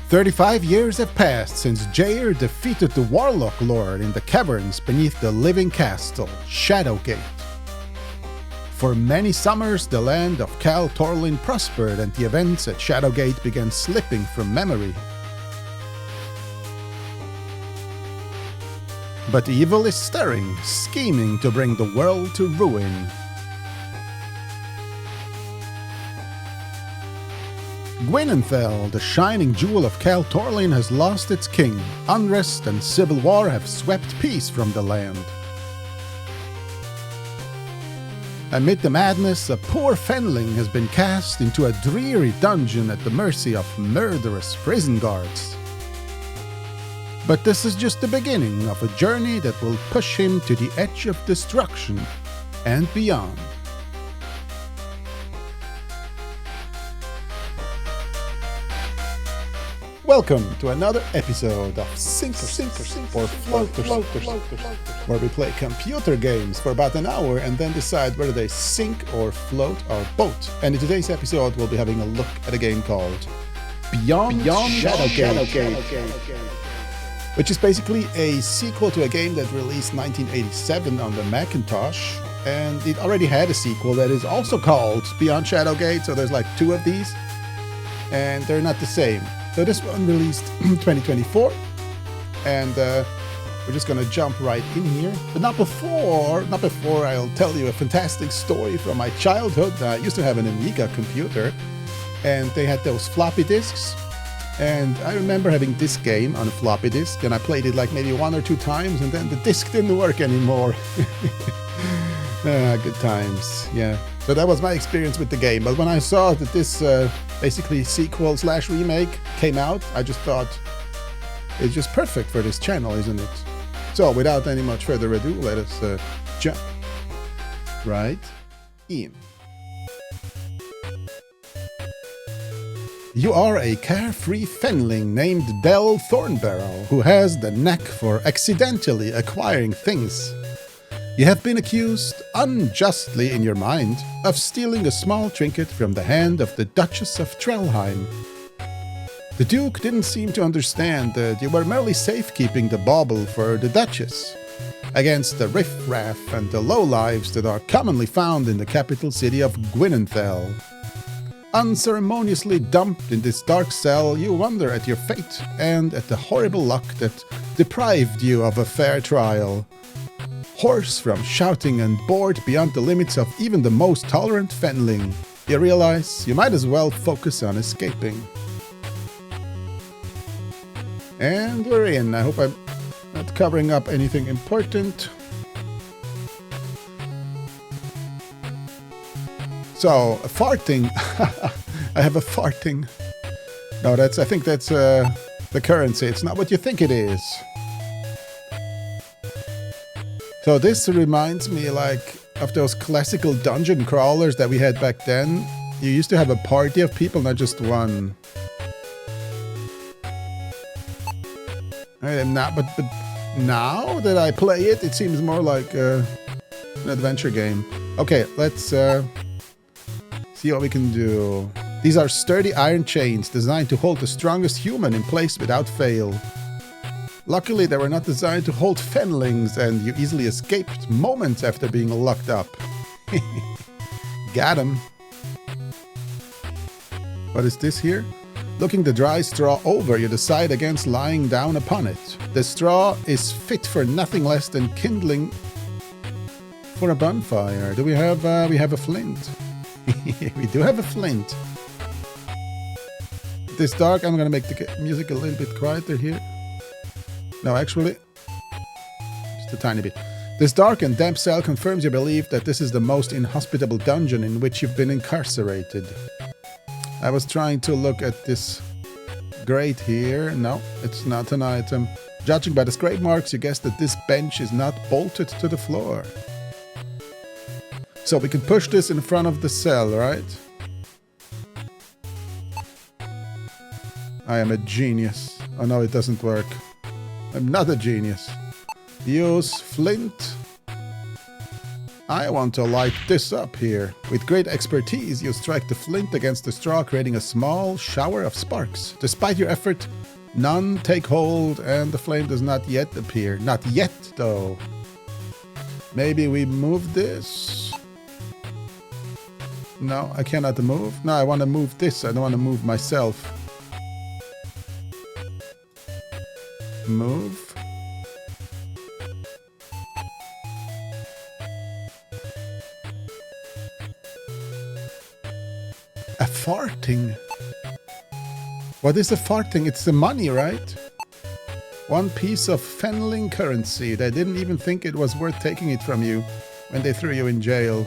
35 years have passed since Jair defeated the Warlock Lord in the caverns beneath the living castle, Shadowgate. For many summers, the land of Cal Torlin prospered and the events at Shadowgate began slipping from memory. But evil is stirring, scheming to bring the world to ruin. Gwynenthel, the shining jewel of Cal Torlin, has lost its king. Unrest and civil war have swept peace from the land. Amid the madness, a poor fenling has been cast into a dreary dungeon at the mercy of murderous prison guards. But this is just the beginning of a journey that will push him to the edge of destruction and beyond. Welcome to another episode of Sinkers or Floaters, where we play computer games for about an hour and then decide whether they sink or float our boat. And in today's episode, we'll be having a look at a game called Beyond Shadowgate, which is basically a sequel to a game that released 1987 on the Macintosh, and it already had a sequel that is also called Beyond Shadowgate, so there's like two of these, and they're not the same. So this one released 2024, and we're just gonna jump right in here. But not before I'll tell you a fantastic story from my childhood. I used to have an Amiga computer, and they had those floppy disks. And I remember having this game on a floppy disk, and I played it like maybe one or two times, and then the disk didn't work anymore. Good times, yeah. So that was my experience with the game. But when I saw that this basically sequel/remake came out, I just thought it's just perfect for this channel, isn't it? So without any much further ado, let us jump right in. You are a carefree fenling named Del Thornbarrow, who has the knack for accidentally acquiring things. You have been accused, unjustly in your mind, of stealing a small trinket from the hand of the Duchess of Trelheim. The Duke didn't seem to understand that you were merely safekeeping the bauble for the Duchess, against the riffraff and the lowlives that are commonly found in the capital city of Gwynenthel. Unceremoniously dumped in this dark cell, you wonder at your fate and at the horrible luck that deprived you of a fair trial. Hoarse from shouting and bored beyond the limits of even the most tolerant fenling, you realize you might as well focus on escaping. And we're in. I hope I'm not covering up anything important. So, farting. I have a farting. No, I think that's the currency. It's not what you think it is. So this reminds me like of those classical dungeon crawlers that we had back then. You used to have a party of people, not just one. But now that I play it, it seems more like an adventure game. Okay, let's see what we can do. These are sturdy iron chains designed to hold the strongest human in place without fail. Luckily, they were not designed to hold fenlings, and you easily escaped moments after being locked up. Got him. What is this here? Looking the dry straw over, you decide against lying down upon it. The straw is fit for nothing less than kindling for a bonfire. Do we have we have a flint? We do have a flint. This dark, I'm gonna make the music a little bit quieter here. No, actually, just a tiny bit. This dark and damp cell confirms your belief that this is the most inhospitable dungeon in which you've been incarcerated. I was trying to look at this grate here. No, it's not an item. Judging by the scrape marks, you guess that this bench is not bolted to the floor. So we can push this in front of the cell, right? I am a genius. Oh no, it doesn't work. I'm not a genius. Use flint. I want to light this up here. With great expertise, you strike the flint against the straw, creating a small shower of sparks. Despite your effort, none take hold and the flame does not yet appear. Not yet, though. Maybe we move this? No, I cannot move. No, I want to move this. I don't want to move myself. Move. A farting. What is a farting? It's the money, right? 1 piece of Fenling currency. They didn't even think it was worth taking it from you when they threw you in jail.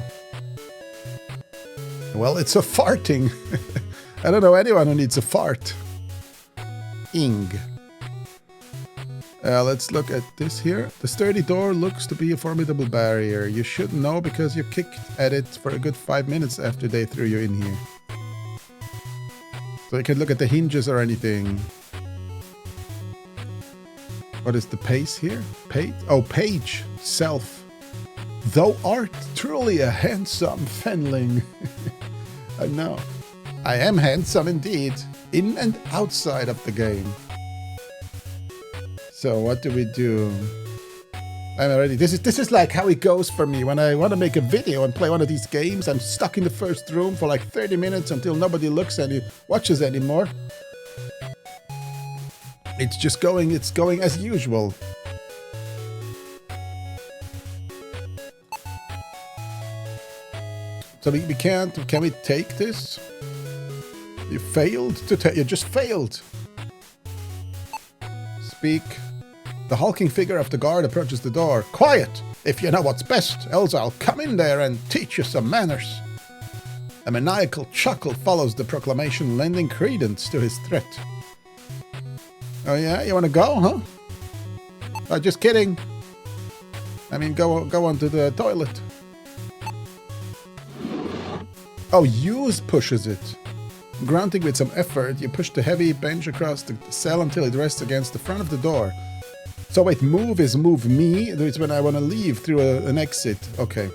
Well, it's a farting. I don't know anyone who needs a fart. Ing. Let's look at this here. The sturdy door looks to be a formidable barrier. You should know because you kicked at it for a good 5 minutes after they threw you in here. So you can look at the hinges or anything. What is the pace here? Page? Oh, page. Self. Thou art truly a handsome Fenling. I know. I am handsome indeed. In and outside of the game. So what do we do? I'm already... This is like how it goes for me. When I want to make a video and play one of these games, I'm stuck in the first room for like 30 minutes until nobody watches anymore. It's just going, it's going as usual. So we can't, can we take this? You failed to take, you just failed. Speak. The hulking figure of the guard approaches the door. Quiet, if you know what's best, else I'll come in there and teach you some manners. A maniacal chuckle follows the proclamation, lending credence to his threat. Oh yeah, you want to go, huh? Oh, just kidding. I mean, go on to the toilet. Oh, Hughes pushes it. Grunting with some effort, you push the heavy bench across the cell until it rests against the front of the door. So wait, move is move me. It's when I want to leave through an exit. Okay.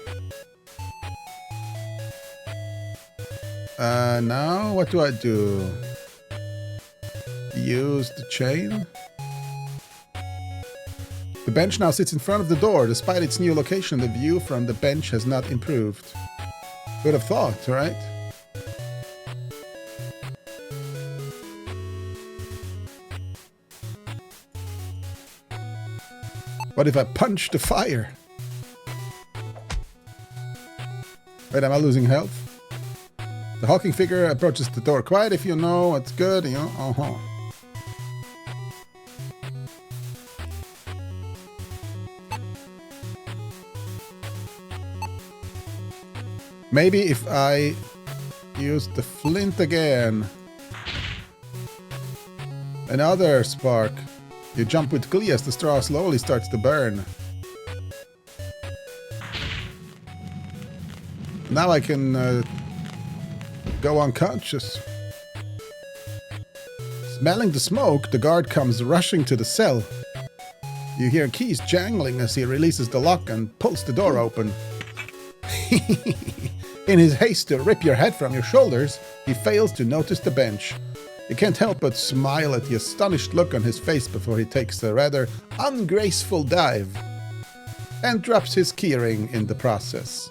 Now what do I do? Use the chain. The bench now sits in front of the door. Despite its new location, the view from the bench has not improved. Would have thought, right? What if I punch the fire? Wait, am I losing health? The hulking figure approaches the door. Quiet if you know what's good, you know. Maybe if I use the flint again. Another spark. You jump with glee as the straw slowly starts to burn. Now I can go unconscious. Smelling the smoke, the guard comes rushing to the cell. You hear keys jangling as he releases the lock and pulls the door open. In his haste to rip your head from your shoulders, he fails to notice the bench. You can't help but smile at the astonished look on his face before he takes a rather ungraceful dive and drops his keyring in the process.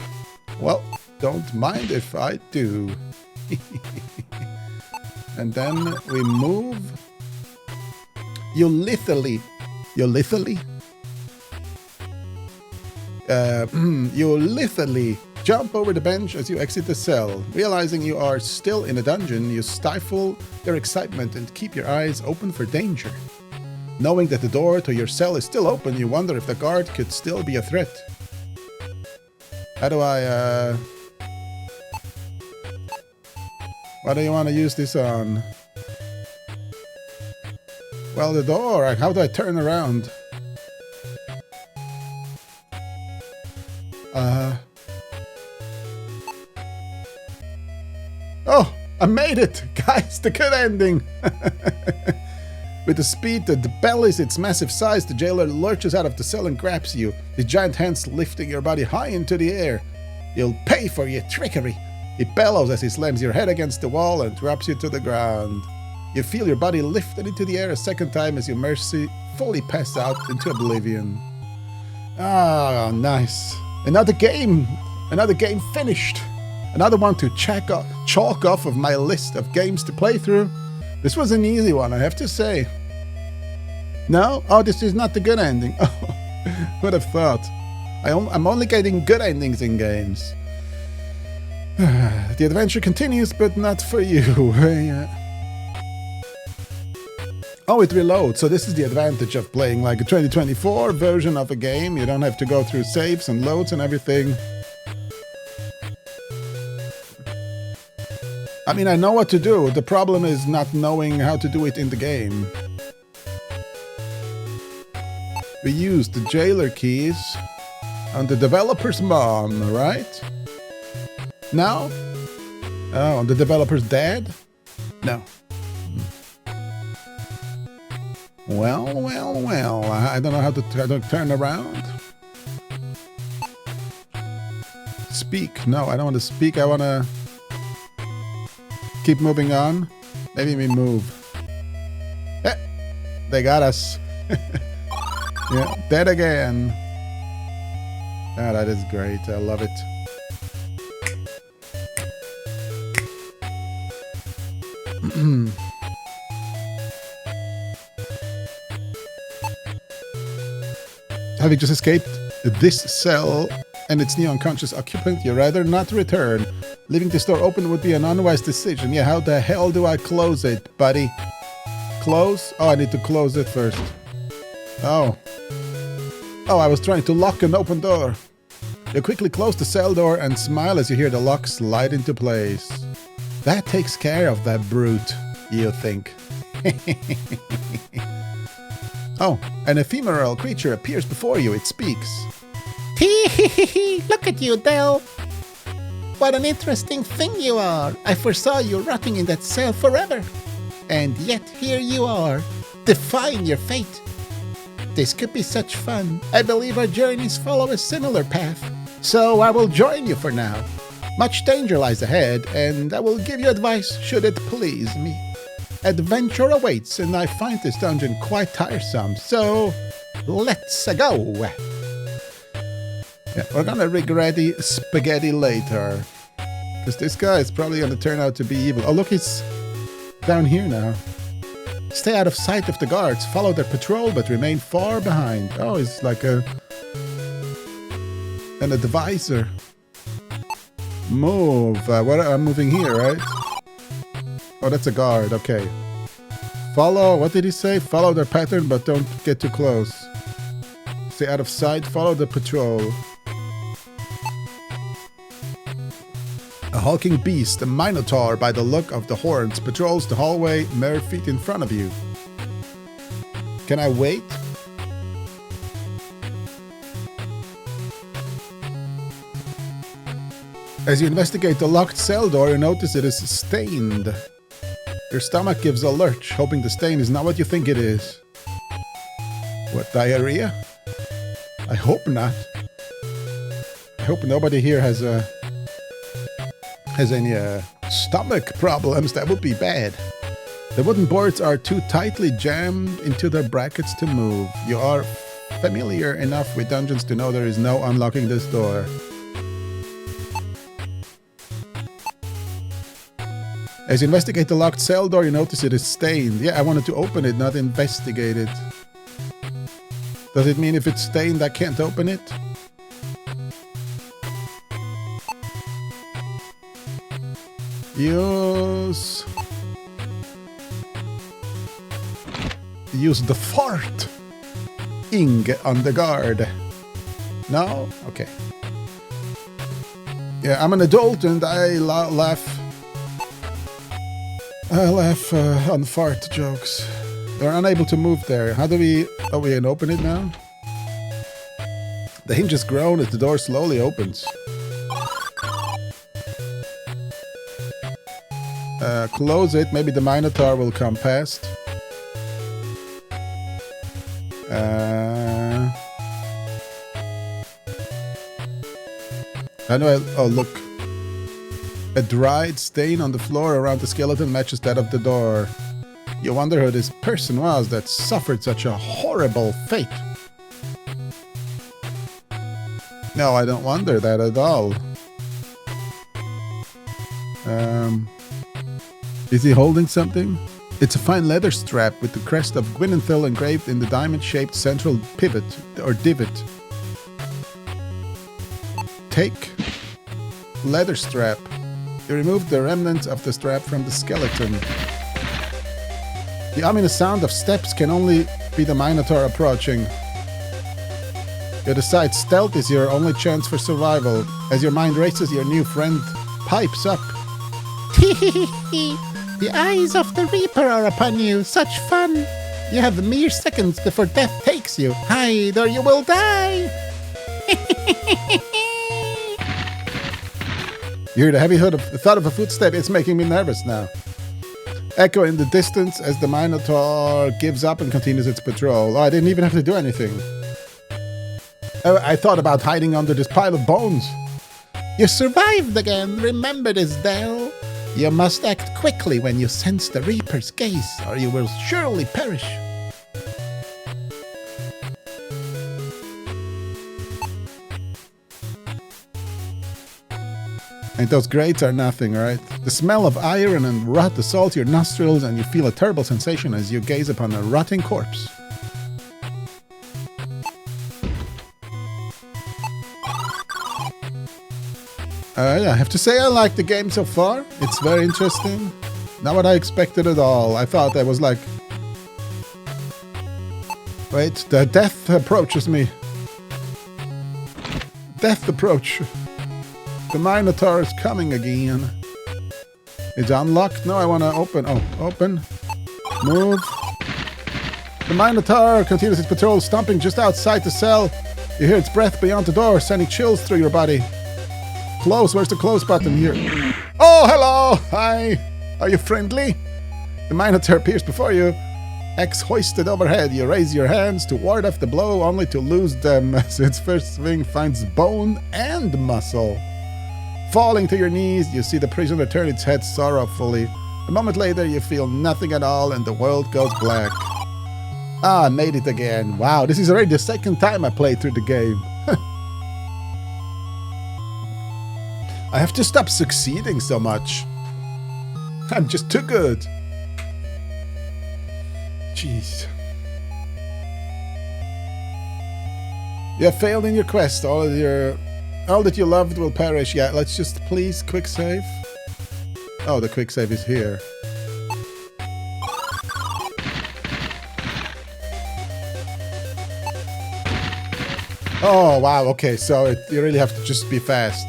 Well, don't mind if I do. And then we move. You lithally jump over the bench as you exit the cell. Realizing you are still in a dungeon, you stifle your excitement and keep your eyes open for danger. Knowing that the door to your cell is still open, you wonder if the guard could still be a threat. How do I, what do you want to use this on? Well, the door. How do I turn around? Oh, I made it! Guys, the good ending! With the speed that bellies its massive size, the jailer lurches out of the cell and grabs you, his giant hands lifting your body high into the air. You'll pay for your trickery. He bellows as he slams your head against the wall and drops you to the ground. You feel your body lifted into the air a second time as you mercifully pass out into oblivion. Ah, nice. Another game finished. Another one to chalk off of my list of games to play through. This was an easy one, I have to say. No? Oh, this is not the good ending. Oh, would have thought. I'm only getting good endings in games. The adventure continues, but not for you. Oh, it reloads. So this is the advantage of playing like a 2024 version of a game. You don't have to go through saves and loads and everything. I mean, I know what to do. The problem is not knowing how to do it in the game. We used the jailer keys on the developer's mom, right? No? Oh, on the developer's dad? No. Well. I don't know how to turn around. Speak. No, I don't want to speak. I want to keep moving on. Maybe we move. Eh, they got us. Yeah, dead again. Ah, that is great. I love it. Having just escaped this cell and its new unconscious occupant, you'd rather not return. Leaving this door open would be an unwise decision. Yeah, how the hell do I close it, buddy? Close? Oh, I need to close it first. Oh. Oh, I was trying to lock an open door. You quickly close the cell door and smile as you hear the lock slide into place. That takes care of that brute, you think. Oh, an ephemeral creature appears before you. It speaks. Tee-hee-hee-hee! Look at you, Del! What an interesting thing you are! I foresaw you rotting in that cell forever. And yet here you are, defying your fate. This could be such fun. I believe our journeys follow a similar path. So I will join you for now. Much danger lies ahead, and I will give you advice should it please me. Adventure awaits, and I find this dungeon quite tiresome, so let's go. Yeah, we're gonna regret the spaghetti later, because this guy is probably gonna turn out to be evil. Oh, look, he's down here now. Stay out of sight of the guards. Follow their patrol, but remain far behind. Oh, he's like an advisor. Move. I'm moving here, right? Oh, that's a guard. Okay. Follow. What did he say? Follow their pattern, but don't get too close. Stay out of sight. Follow the patrol. A hulking beast, a minotaur by the look of the horns, patrols the hallway mere feet in front of you. Can I wait? As you investigate the locked cell door, you notice it is stained. Your stomach gives a lurch, hoping the stain is not what you think it is. What, diarrhea? I hope not. I hope nobody here has any stomach problems. That would be bad. The wooden boards are too tightly jammed into their brackets to move. You are familiar enough with dungeons to know there is no unlocking this door. As you investigate the locked cell door, you notice it is stained. Yeah, I wanted to open it, not investigate it. Does it mean if it's stained, I can't open it? Use the fart ing on the guard. No? Okay. Yeah, I'm an adult and I laugh on fart jokes. They're unable to move there. How do we... Oh, we can open it now? The hinges groan as the door slowly opens. Close it. Maybe the Minotaur will come past. I know. Oh, look. A dried stain on the floor around the skeleton matches that of the door. You wonder who this person was that suffered such a horrible fate. No, I don't wonder that at all. Is he holding something? It's a fine leather strap with the crest of Gwynenthal engraved in the diamond-shaped central pivot, or divot. Take. Leather strap. You removed the remnants of the strap from the skeleton. The ominous sound of steps can only be the Minotaur approaching. You decide stealth is your only chance for survival. As your mind races, your new friend pipes up. The eyes of the Reaper are upon you. Such fun. You have mere seconds before death takes you. Hide or you will die. You hear the heavy thud of a footstep. It's making me nervous now. Echo in the distance as the Minotaur gives up and continues its patrol. Oh, I didn't even have to do anything. I thought about hiding under this pile of bones. You survived again. Remember this, Dell. You must act quickly when you sense the Reaper's gaze, or you will surely perish. And those grates are nothing, right? The smell of iron and rot assaults your nostrils, and you feel a terrible sensation as you gaze upon a rotting corpse. Yeah, I have to say I like the game so far. It's very interesting. Not what I expected at all. I thought I was like... Wait, the death approaches me. Death approach. The Minotaur is coming again. It's unlocked. No, I want to open. Oh, open. Move. The Minotaur continues its patrol, stomping just outside the cell. You hear its breath beyond the door, sending chills through your body. Close. Where's the close button here? Oh, hello. Hi. Are you friendly? The Minotaur appears before you. Axe hoisted overhead. You raise your hands to ward off the blow, only to lose them as its first swing finds bone and muscle. Falling to your knees, you see the prisoner turn its head sorrowfully. A moment later, you feel nothing at all and the world goes black. Ah, I made it again. Wow, this is already the second time I played through the game. I have to stop succeeding so much. I'm just too good. Jeez. You have failed in your quest. All that you loved will perish. Yeah, let's just please quick save. Oh, the quick save is here. Oh, wow. Okay, so you really have to just be fast.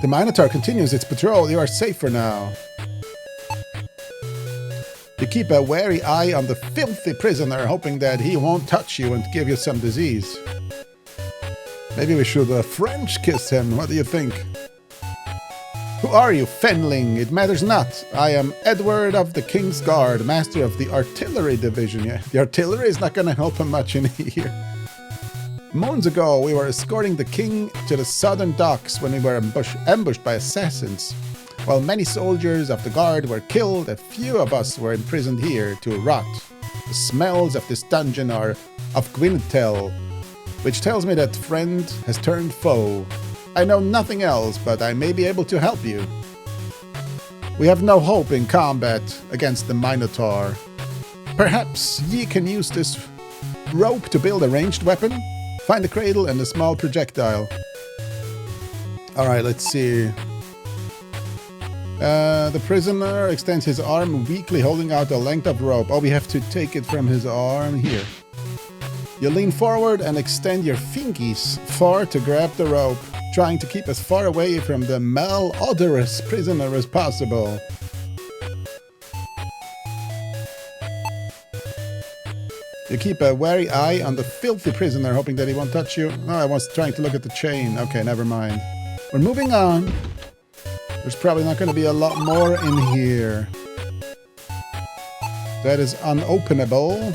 The Minotaur continues its patrol. You are safe for now. You keep a wary eye on the filthy prisoner, hoping that he won't touch you and give you some disease. Maybe we should French kiss him. What do you think? Who are you, Fenling? It matters not. I am Edward of the King's Guard, master of the Artillery Division. Yeah, the artillery is not going to help him much in here. Moons ago, we were escorting the king to the southern docks when we were ambushed by assassins. While many soldiers of the guard were killed, a few of us were imprisoned here to rot. The smells of this dungeon are of Gwynenthal, which tells me that friend has turned foe. I know nothing else, but I may be able to help you. We have no hope in combat against the Minotaur. Perhaps ye can use this rope to build a ranged weapon? Find a cradle and a small projectile. Alright, let's see. The prisoner extends his arm weakly, holding out a length of rope. Oh, we have to take it from his arm here. You lean forward and extend your fingies far to grab the rope, trying to keep as far away from the malodorous prisoner as possible. You keep a wary eye on the filthy prisoner, hoping that he won't touch you. Oh, I was trying to look at the chain. Okay, never mind. We're moving on. There's probably not going to be a lot more in here. That is unopenable.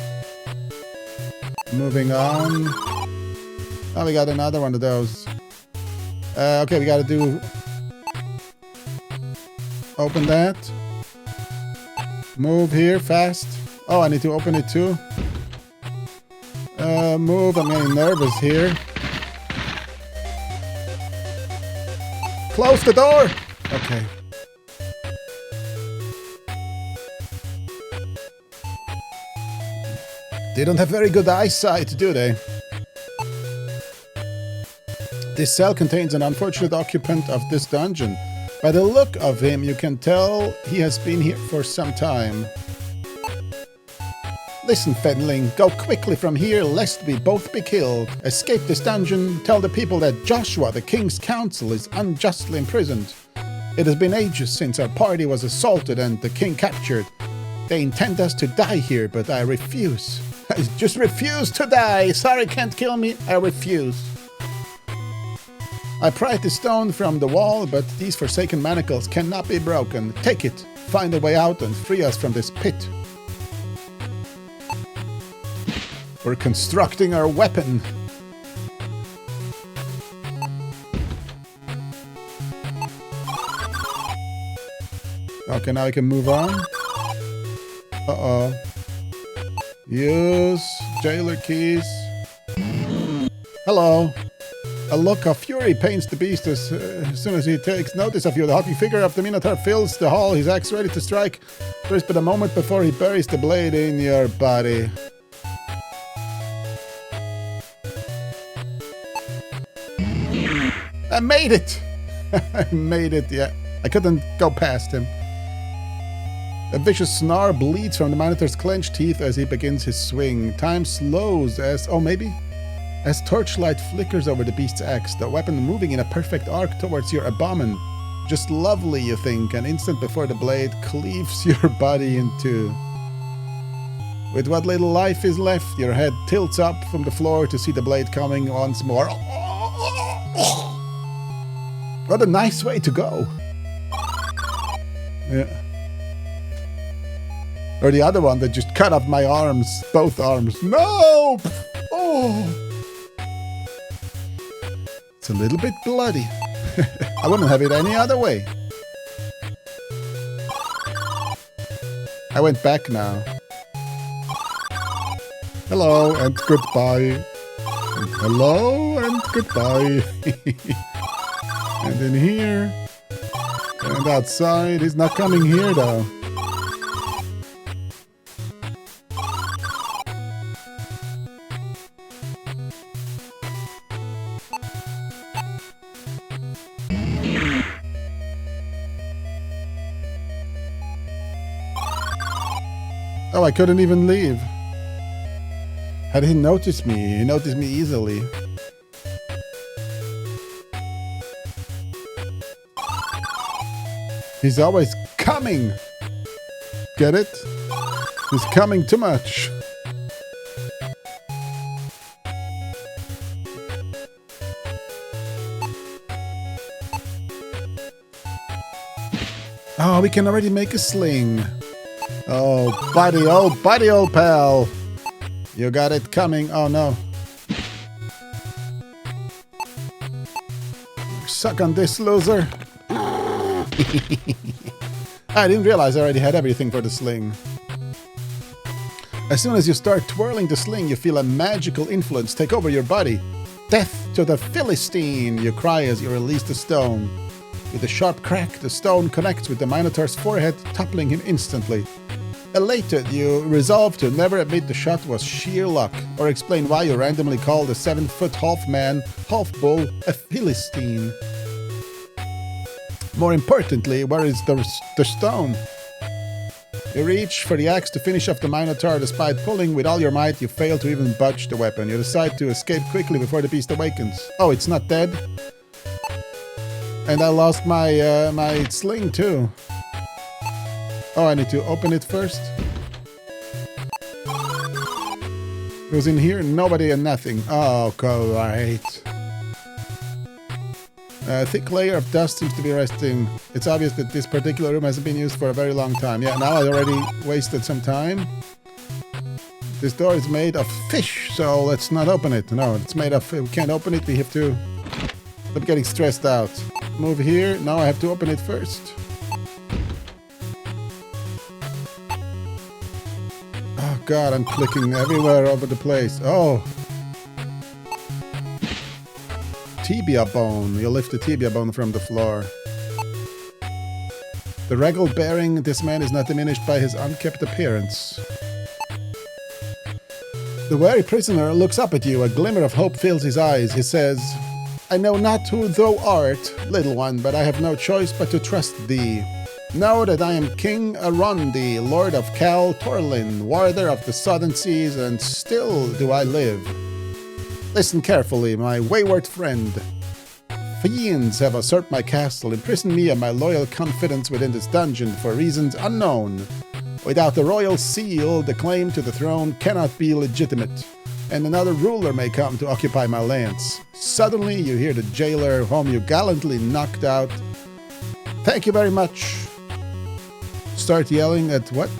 Moving on. Oh, we got another one of those. Okay, we gotta do... Open that. Move here, fast. Oh, I need to open it too. Move, I'm getting nervous here. Close the door! Okay. They don't have very good eyesight, do they? This cell contains an unfortunate occupant of this dungeon. By the look of him, you can tell he has been here for some time. Listen, Fenling, go quickly from here, lest we both be killed. Escape this dungeon, tell the people that Joshua, the king's counsel, is unjustly imprisoned. It has been ages since our party was assaulted and the king captured. They intend us to die here, but I refuse. I just refuse to die. Sorry, can't kill me. I refuse. I pried the stone from the wall, but these forsaken manacles cannot be broken. Take it, find a way out, and free us from this pit. We're constructing our weapon. Okay, now I can move on. Uh-oh. Use jailer keys. Hello. A look of fury paints the beast as soon as he takes notice of you. The hulking figure of the Minotaur fills the hall, his axe ready to strike. There is but a moment before he buries the blade in your body. I made it! I made it, yeah. I couldn't go past him. A vicious snarl bleeds from the Minotaur's clenched teeth as he begins his swing. Time slows as... oh, maybe? As torchlight flickers over the beast's axe, the weapon moving in a perfect arc towards your abdomen. Just lovely, you think, an instant before the blade cleaves your body in two. With what little life is left, your head tilts up from the floor to see the blade coming once more. What a nice way to go. Yeah. Or the other one that just cut off my arms, both arms. No! Oh! It's a little bit bloody. I wouldn't have it any other way. I went back now. Hello and goodbye. And hello and goodbye. And in here. And outside. He's not coming here though. Oh, I couldn't even leave. How did he notice me? He noticed me easily. He's always coming. Get it? He's coming too much. Oh, we can already make a sling. Oh, buddy, old pal. You got it coming. Oh, no. Suck on this, loser. I didn't realize I already had everything for the sling. As soon as you start twirling the sling, you feel a magical influence take over your body. Death to the Philistine, you cry as you release the stone. With a sharp crack, the stone connects with the Minotaur's forehead, toppling him instantly. Elated, you resolve to never admit the shot was sheer luck, or explain why you randomly called a 7-foot half-man, half-bull a Philistine. More importantly, where is the stone? You reach for the axe to finish off the Minotaur. Despite pulling with all your might, you fail to even budge the weapon. You decide to escape quickly before the beast awakens. Oh, it's not dead? And I lost my my sling too. Oh, I need to open it first. Who's in here? Nobody and nothing. Oh, great. A thick layer of dust seems to be resting. It's obvious that this particular room hasn't been used for a very long time. Yeah, now I already wasted some time. This door is made of fish, so let's not open it. No, it's made of... we can't open it. We have to I'm getting stressed out. Move here. Now I have to open it first. Oh god, I'm clicking everywhere over the place. Oh. Tibia bone. You lift the tibia bone from the floor. The regal bearing this man is not diminished by his unkempt appearance. The weary prisoner looks up at you. A glimmer of hope fills his eyes. He says, I know not who thou art, little one, but I have no choice but to trust thee. Know that I am King Arundi, Lord of Cal Torlin, warder of the southern seas, and still do I live. Listen carefully, my wayward friend. Fiends have usurped my castle, imprisoned me and my loyal confidants within this dungeon for reasons unknown. Without the royal seal, the claim to the throne cannot be legitimate, and another ruler may come to occupy my lands. Suddenly, you hear the jailer, whom you gallantly knocked out. Thank you very much. Start yelling at what?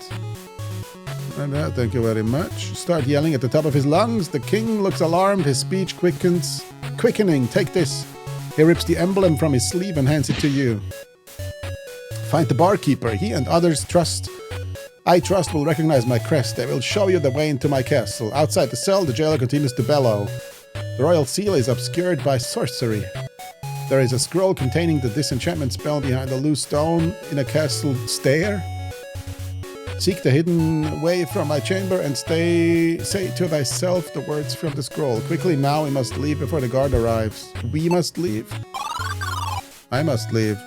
Thank you very much. Start yelling at the top of his lungs. The king looks alarmed. His speech quickens. Quickening, take this. He rips the emblem from his sleeve and hands it to you. Find the barkeeper. He and others I trust will recognize my crest. They will show you the way into my castle. Outside the cell, the jailer continues to bellow. The royal seal is obscured by sorcery. There is a scroll containing the disenchantment spell behind a loose stone in a castle stair. Seek the hidden way from my chamber and say to thyself the words from the scroll. Quickly now, we must leave before the guard arrives. We must leave? I must leave.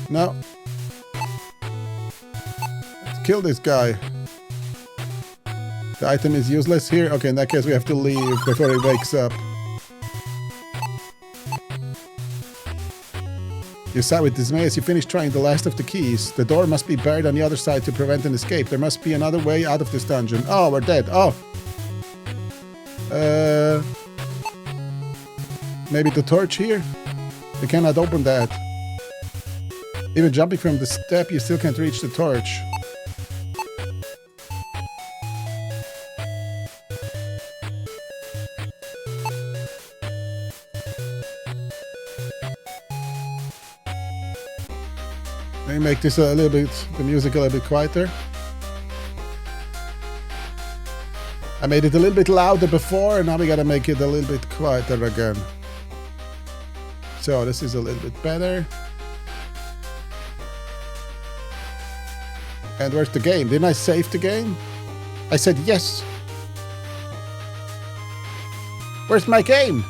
No. Let's kill this guy. The item is useless here. Okay, in that case we have to leave before he wakes up. You sigh with dismay as you finish trying the last of the keys. The door must be barred on the other side to prevent an escape. There must be another way out of this dungeon. Oh, we're dead. Oh. Maybe the torch here? You cannot open that. Even jumping from the step, you still can't reach the torch. Let me make this a little bit, the music a little bit quieter. I made it a little bit louder before, and now we gotta make it a little bit quieter again. So this is a little bit better. And where's the game? Didn't I save the game? I said yes. Where's my game?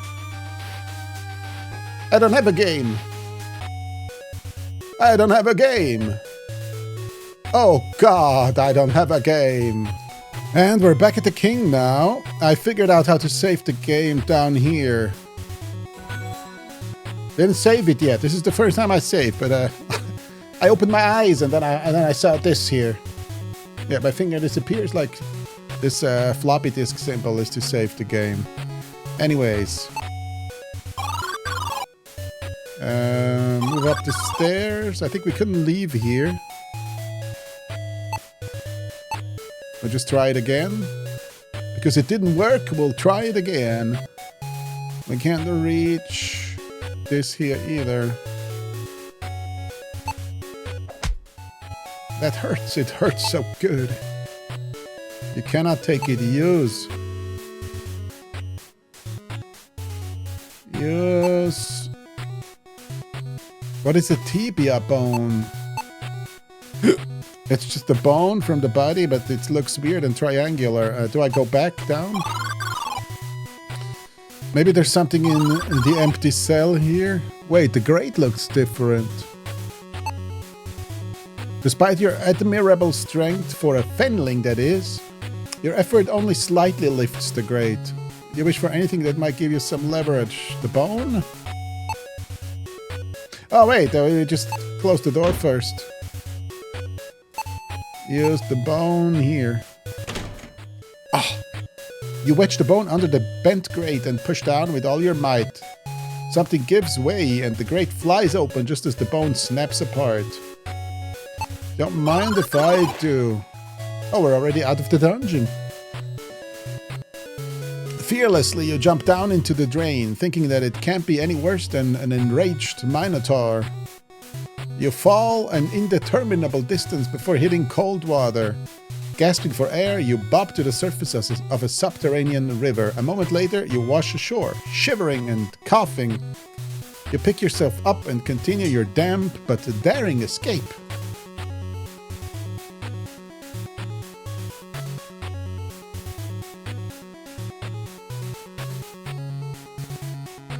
I don't have a game. I don't have a game. Oh God, I don't have a game. And we're back at the king now. I figured out how to save the game down here. Didn't save it yet. This is the first time I saved, but I opened my eyes and then I saw this here. Yeah, my finger disappears like this floppy disk symbol is to save the game. Anyways. Move up the stairs. I think we couldn't leave here. We'll just try it again. Because it didn't work, we'll try it again. We can't reach this here either. That hurts. It hurts so good. You cannot take it. Use. Use. What is a tibia bone? It's just a bone from the body, but it looks weird and triangular. Do I go back down? Maybe there's something in the empty cell here. Wait, the grate looks different. Despite your admirable strength, for a fenling that is, your effort only slightly lifts the grate. You wish for anything that might give you some leverage. The bone? Oh wait, we just close the door first. Use the bone here. Ah! You wedge the bone under the bent grate and push down with all your might. Something gives way and the grate flies open just as the bone snaps apart. Don't mind if I do. Oh, we're already out of the dungeon. Fearlessly, you jump down into the drain, thinking that it can't be any worse than an enraged minotaur. You fall an indeterminable distance before hitting cold water. Gasping for air, you bob to the surface of a subterranean river. A moment later, you wash ashore, shivering and coughing. You pick yourself up and continue your damp but daring escape.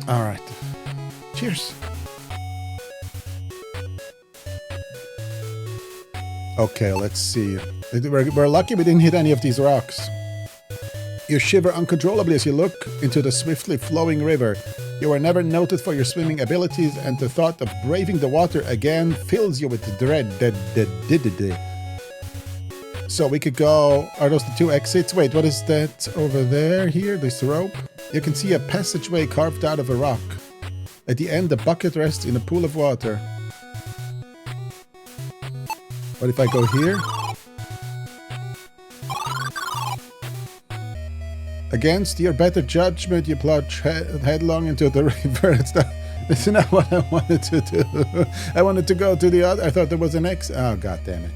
All right. Cheers. Okay, let's see. We're lucky we didn't hit any of these rocks. You shiver uncontrollably as you look into the swiftly flowing river. You were never noted for your swimming abilities, and the thought of braving the water again fills you with dread. So we could go... Are those the two exits? Wait, what is that over there here? This rope? You can see a passageway carved out of a rock. At the end, the bucket rests in a pool of water. What if I go here? Against your better judgment, you plunge headlong into the river. That's not what I wanted to do. I wanted to go to the other. I thought there was an X. Oh, god damn it.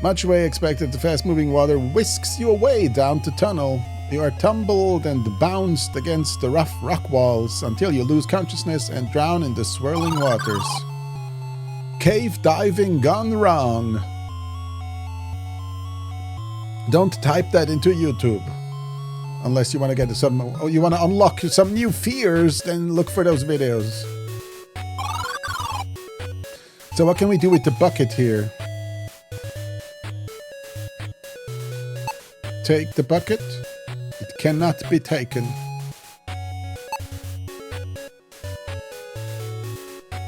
Much way expected, the fast-moving water whisks you away down the tunnel. You are tumbled and bounced against the rough rock walls until you lose consciousness and drown in the swirling waters. Cave diving gone wrong. Don't type that into YouTube. Unless you want to get some... Oh, you want to unlock some new fears, then look for those videos. So what can we do with the bucket here? Take the bucket. It cannot be taken.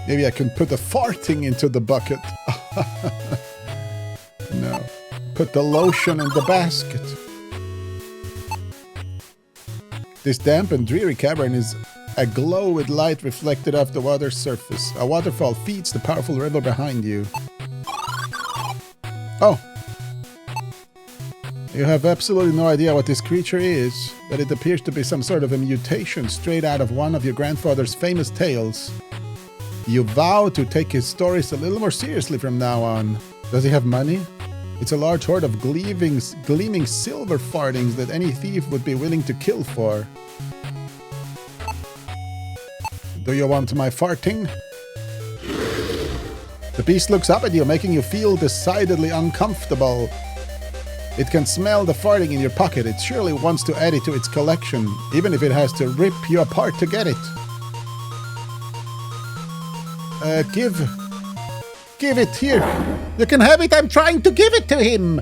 Maybe I can put a farting into the bucket. No. Put the lotion in the basket. This damp and dreary cavern is aglow with light reflected off the water's surface. A waterfall feeds the powerful river behind you. Oh. You have absolutely no idea what this creature is, but it appears to be some sort of a mutation straight out of one of your grandfather's famous tales. You vow to take his stories a little more seriously from now on. Does he have money? It's a large horde of gleaming silver farthings that any thief would be willing to kill for. Do you want my farting? The beast looks up at you, making you feel decidedly uncomfortable. It can smell the farting in your pocket. It surely wants to add it to its collection, even if it has to rip you apart to get it. Give it here. You can have it. I'm trying to give it to him.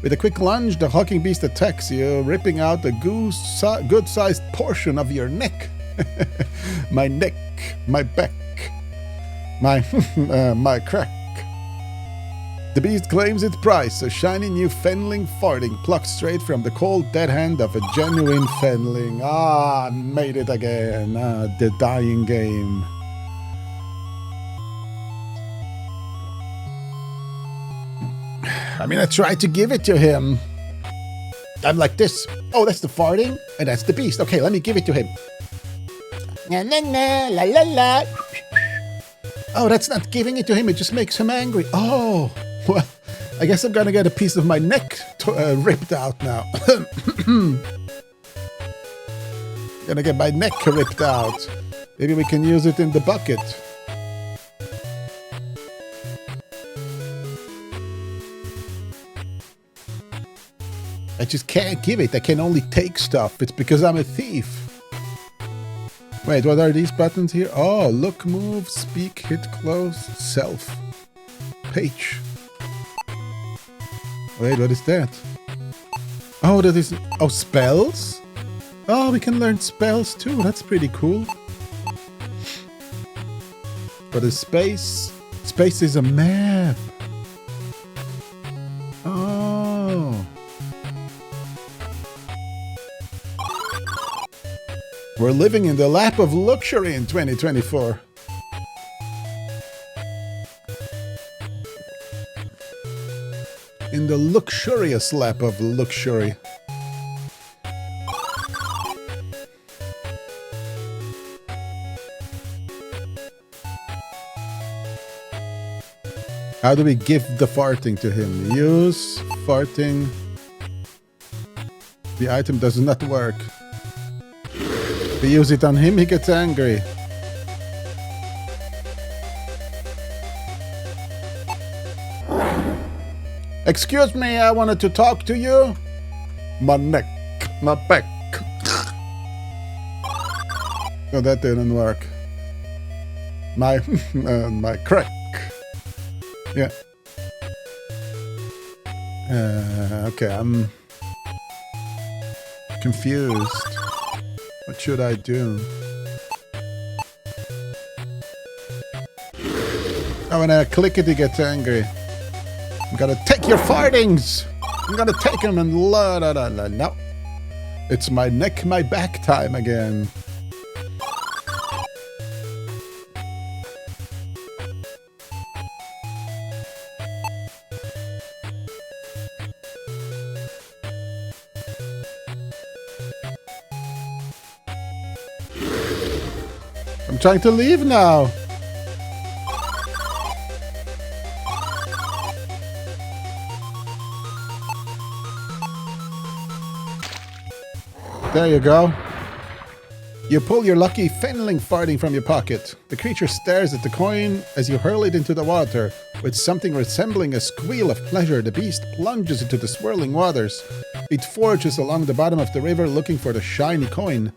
With a quick lunge, the hulking beast attacks you, ripping out a good-sized portion of your neck. My neck, my back, my crack. The beast claims its price, a shiny new fenling farting plucked straight from the cold dead hand of a genuine fenling. Ah, made it again. Ah, the dying game. I mean, I tried to give it to him. I'm like this. Oh, that's the farting, and that's the beast. Okay, let me give it to him. La la la la la la. Oh, that's not giving it to him. It just makes him angry. Oh, well, I guess I'm gonna get a piece of my neck ripped out now. Gonna get my neck ripped out. Maybe we can use it in the bucket. I just can't give it. I can only take stuff. It's because I'm a thief. Wait, what are these buttons here? Oh, look, move, speak, hit, close, self. Page. Wait, what is that? Oh, that is... Oh, spells? Oh, we can learn spells too. That's pretty cool. But a space... Space is a map. Oh... We're living in the lap of luxury in 2024. In the luxurious lap of luxury. How do we give the farting to him? Use farting. The item does not work. We use it on him, he gets angry. Excuse me, I wanted to talk to you. My neck, my back. No, that didn't work. My my crack. Yeah. Okay, I'm confused. What should I do? Oh, when I click it, he gets angry. I'm gonna take your fartings! I'm gonna take them and la la la la. No. It's my neck, my back time again. I'm trying to leave now. There you go. You pull your lucky fenling farting from your pocket. The creature stares at the coin as you hurl it into the water. With something resembling a squeal of pleasure, the beast plunges into the swirling waters. It forges along the bottom of the river looking for the shiny coin.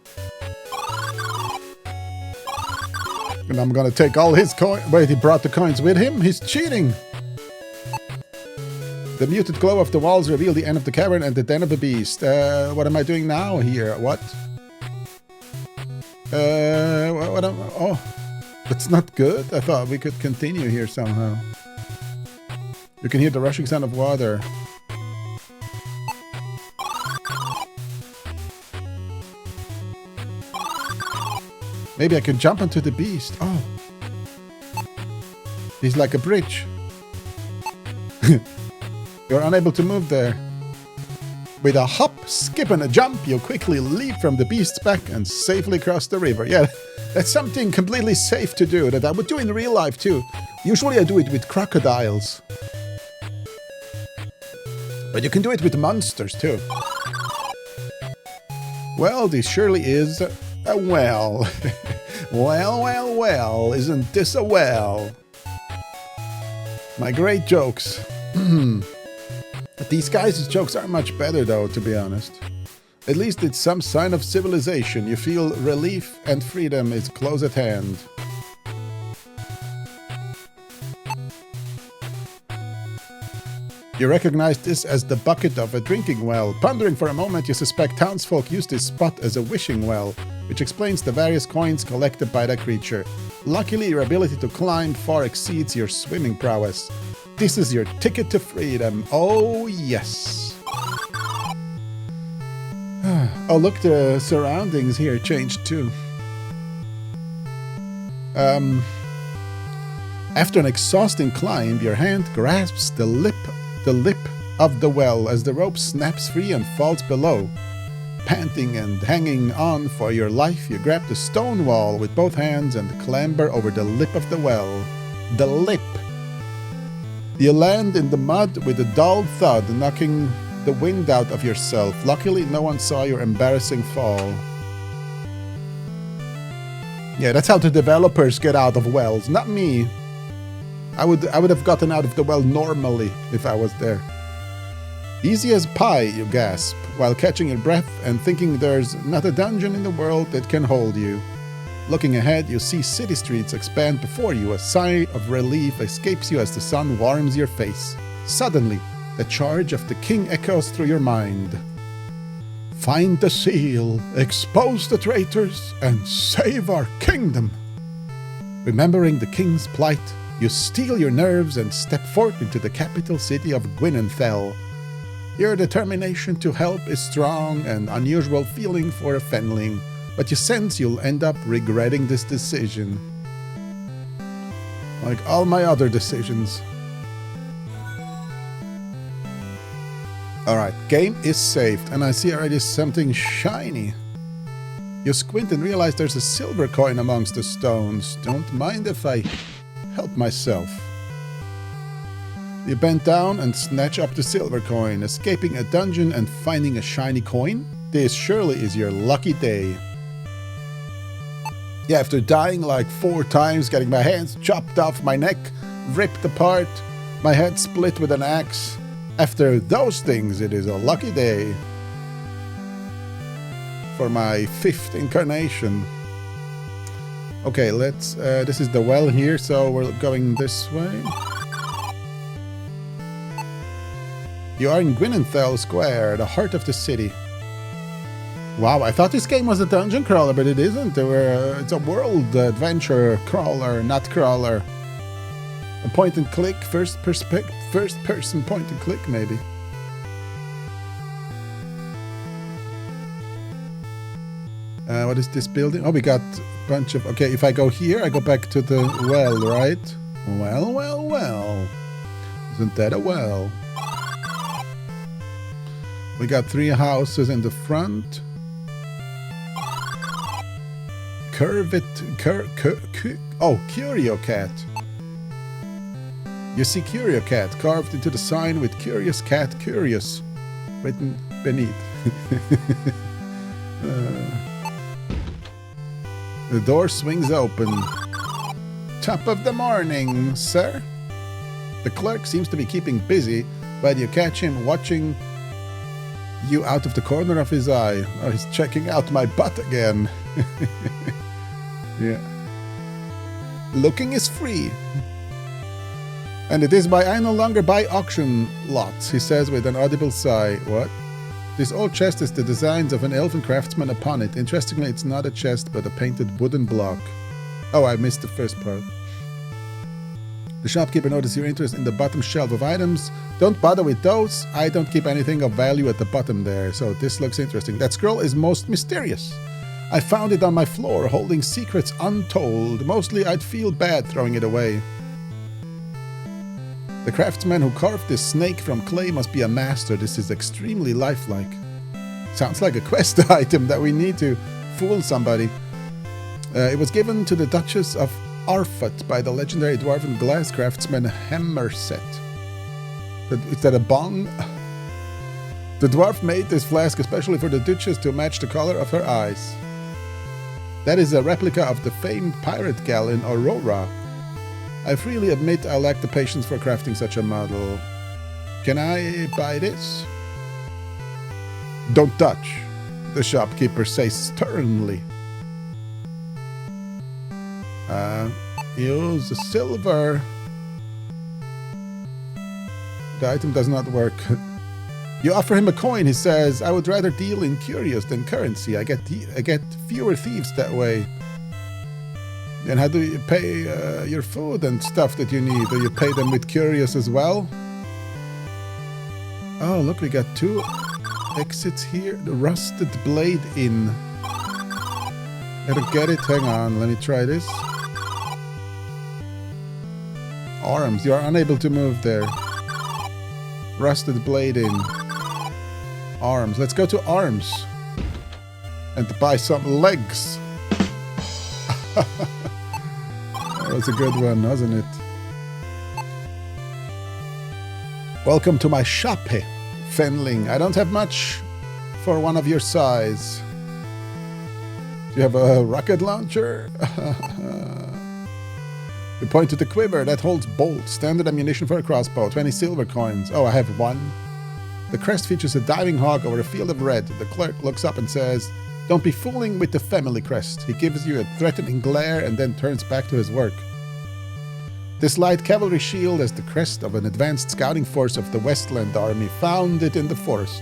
And I'm gonna take all his coin. Wait, he brought the coins with him? He's cheating! The muted glow of the walls reveal the end of the cavern and the den of the beast. What am I doing now here? What? Oh, that's not good. I thought we could continue here somehow. You can hear the rushing sound of water. Maybe I can jump onto the beast. Oh. He's like a bridge. You're unable to move there. With a hop, skip, and a jump, you'll quickly leap from the beast's back and safely cross the river. Yeah, that's something completely safe to do that I would do in real life too. Usually I do it with crocodiles. But you can do it with monsters too. Well, this surely is a well. Well, isn't this a well? My great jokes. These guys' jokes aren't much better though, to be honest. At least it's some sign of civilization. You feel relief and freedom is close at hand. You recognize this as the bucket of a drinking well. Pondering for a moment, you suspect townsfolk use this spot as a wishing well, which explains the various coins collected by the creature. Luckily, your ability to climb far exceeds your swimming prowess. This is your ticket to freedom. Oh, yes. Oh, look, the surroundings here changed too. After an exhausting climb, your hand grasps the lip of the well as the rope snaps free and falls below. Panting and hanging on for your life, you grab the stone wall with both hands and clamber over the lip of the well. The lip. You land in the mud with a dull thud, knocking the wind out of yourself. Luckily, no one saw your embarrassing fall. Yeah, that's how the developers get out of wells, not me. I would have gotten out of the well normally if I was there. Easy as pie, you gasp, while catching your breath and thinking there's not a dungeon in the world that can hold you. Looking ahead, you see city streets expand before you. A sigh of relief escapes you as the sun warms your face. Suddenly, the charge of the king echoes through your mind. Find the seal, expose the traitors, and save our kingdom. Remembering the king's plight, you steel your nerves and step forth into the capital city of Gwynenfell. Your determination to help is strong, an unusual feeling for a fenling, but you sense you'll end up regretting this decision. Like all my other decisions. Alright, game is saved, and I see already something shiny. You squint and realize there's a silver coin amongst the stones. Don't mind if I help myself. You bend down and snatch up the silver coin, escaping a dungeon and finding a shiny coin. This surely is your lucky day. Yeah, after dying like 4 times, getting my hands chopped off, my neck ripped apart, my head split with an axe. After those things, it is a lucky day. For my 5th incarnation. Okay, let's... this is the well here, so we're going this way. You are in Gwynenthal Square, the heart of the city. Wow, I thought this game was a dungeon crawler, but it isn't. It's a world adventure crawler, not crawler. A point and click, first person point and click, maybe. What is this building? Oh, we got a bunch of... Okay, if I go here, I go back to the well, right? Well. Isn't that a well? We got 3 houses in the front. Curio Cat. You see Curio Cat carved into the sign with Curious Cat Curious written beneath. The door swings open. Top of the morning, sir. The clerk seems to be keeping busy, but you catch him watching you out of the corner of his eye. Oh, he's checking out my butt again. Yeah. Looking is free. And it is I no longer buy auction lots, he says with an audible sigh. What? This old chest is the designs of an elven craftsman upon it. Interestingly, it's not a chest, but a painted wooden block. Oh, I missed the first part. The shopkeeper notices your interest in the bottom shelf of items. Don't bother with those. I don't keep anything of value at the bottom there, so this looks interesting. That scroll is most mysterious. I found it on my floor, holding secrets untold. Mostly I'd feel bad throwing it away. The craftsman who carved this snake from clay must be a master. This is extremely lifelike. Sounds like a quest item that we need to fool somebody. It was given to the Duchess of Arfut by the legendary dwarven glass craftsman Hammerset. Is that a bong? The dwarf made this flask especially for the Duchess to match the color of her eyes. That is a replica of the famed pirate gal in Aurora. I freely admit I lack the patience for crafting such a model. Can I buy this? Don't touch, the shopkeeper says sternly. Use the silver. The item does not work. You offer him a coin, he says. I would rather deal in curios than currency. I get fewer thieves that way. And how do you pay your food and stuff that you need? Do you pay them with curios as well? Oh, look, we got 2 exits here. The Rusted Blade Inn. Gotta get it. Hang on, let me try this. Arms. You are unable to move there. Rusted Blade Inn. Arms. Let's go to Arms. And to buy some legs. That was a good one, wasn't it? Welcome to my shop, Fenling. I don't have much for one of your size. Do you have a rocket launcher? You point to the quiver that holds bolts. Standard ammunition for a crossbow. 20 silver coins. Oh, I have 1. The crest features a diving hawk over a field of red. The clerk looks up and says, "Don't be fooling with the family crest." He gives you a threatening glare and then turns back to his work. This light cavalry shield is the crest of an advanced scouting force of the Westland Army, found it in the forest.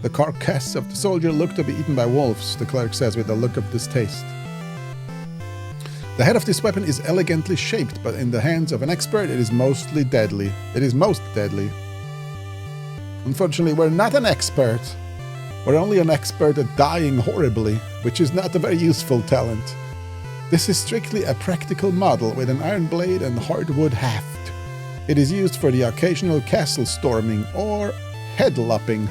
The carcass of the soldier looked to be eaten by wolves, the clerk says with a look of distaste. The head of this weapon is elegantly shaped, but in the hands of an expert it is mostly deadly. It is most deadly. Unfortunately, we're not an expert. We're only an expert at dying horribly, which is not a very useful talent. This is strictly a practical model with an iron blade and hardwood haft. It is used for the occasional castle storming or head lopping.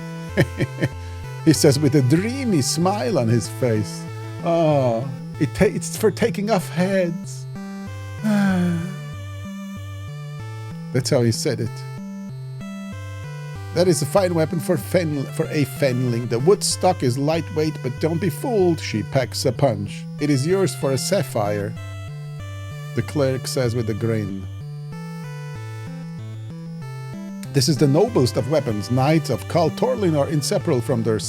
He says with a dreamy smile on his face. Oh, it's for taking off heads. That's how he said it. That is a fine weapon for a fenling. The wood stock is lightweight, but don't be fooled. She packs a punch. It is yours for a sapphire, the cleric says with a grin. This is the noblest of weapons. Knights of Kal Torlin are inseparable from their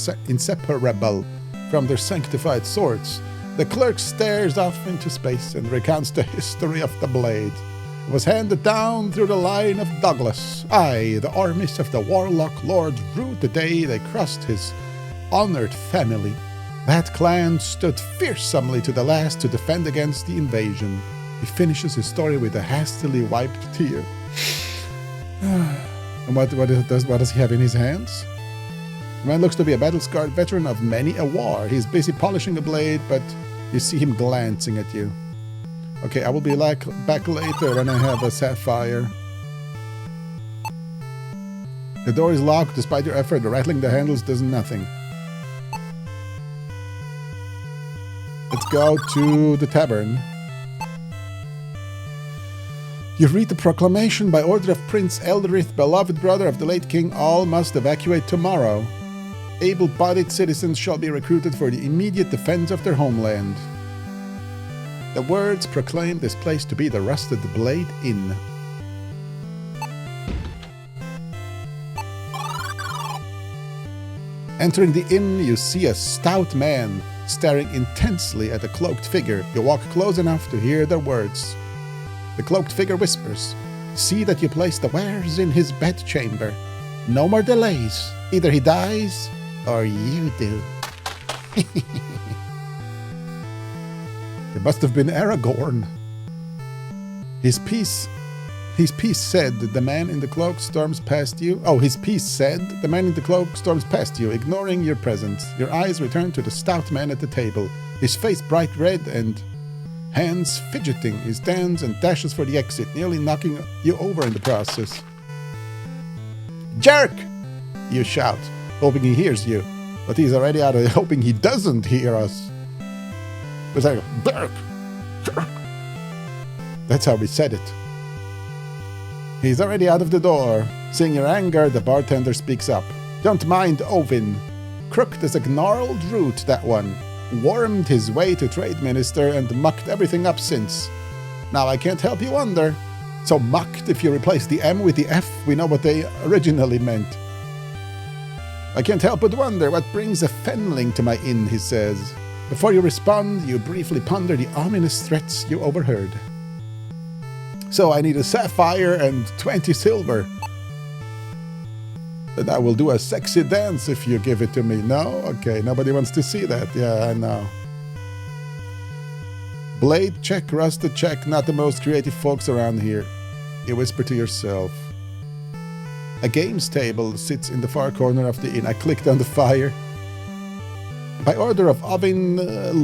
sanctified swords. The clerk stares off into space and recounts the history of the blade. It was handed down through the line of Douglas. Aye, the armies of the warlock lord ruled the day they crossed his honored family. That clan stood fearsomely to the last to defend against the invasion. He finishes his story with a hastily wiped tear. And what does he have in his hands? The man looks to be a battle-scarred veteran of many a war. He's busy polishing a blade, but you see him glancing at you. Okay, I will be back later when I have a sapphire. The door is locked. Despite your effort, rattling the handles does nothing. Let's go to the tavern. You read the proclamation by order of Prince Elderith, beloved brother of the late king. All must evacuate tomorrow. Able-bodied citizens shall be recruited for the immediate defense of their homeland. The words proclaim this place to be the Rusted Blade Inn. Entering the inn, you see a stout man staring intensely at a cloaked figure. You walk close enough to hear their words. The cloaked figure whispers, "See that you place the wares in his bedchamber. No more delays. Either he dies, or you do." It must have been Aragorn. His piece said, the man in the cloak storms past you. Oh, his piece said, the man in the cloak storms past you, ignoring your presence. Your eyes return to the stout man at the table, his face bright red and hands fidgeting. He stands and dashes for the exit, nearly knocking you over in the process. "Jerk!" you shout, hoping he hears you. But he's already out of hoping he doesn't hear us. It's like, "Jerk! Jerk!" That's how we said it. He's already out of the door. Seeing your anger, the bartender speaks up. "Don't mind Ovin. Crooked as a gnarled root, that one. Wormed his way to trade minister and mucked everything up since. Now I can't help you wonder. So mucked, if you replace the M with the F, we know what they originally meant. I can't help but wonder what brings a fenling to my inn," he says. Before you respond, you briefly ponder the ominous threats you overheard. "So I need a sapphire and 20 silver. Then I will do a sexy dance if you give it to me." No? Okay, nobody wants to see that. Yeah, I know. "Blade check, rusted check, not the most creative folks around here," you whisper to yourself. A games table sits in the far corner of the inn. I clicked on the fire. By order of Ovin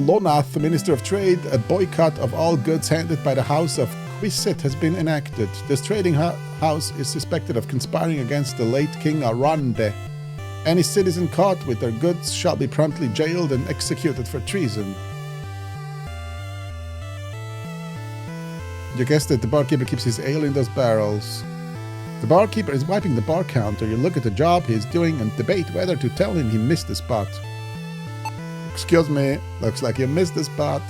Lonath, Minister of Trade, a boycott of all goods handed by the House of Quiset has been enacted. This trading house is suspected of conspiring against the late King Arande. Any citizen caught with their goods shall be promptly jailed and executed for treason. You guess that the barkeeper keeps his ale in those barrels. The barkeeper is wiping the bar counter. You look at the job he is doing and debate whether to tell him he missed the spot. "Excuse me, looks like you missed the spot."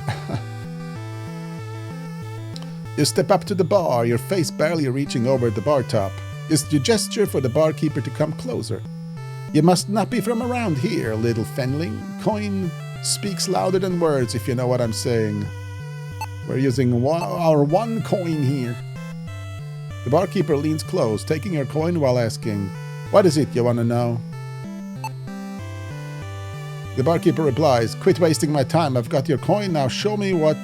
You step up to the bar, your face barely reaching over the bar top. You gesture for the barkeeper to come closer. "You must not be from around here, little fenling. Coin speaks louder than words, if you know what I'm saying. We're using our one coin here." The barkeeper leans close, taking your coin while asking, "What is it you want to know?" The barkeeper replies, "Quit wasting my time. I've got your coin. Now show me what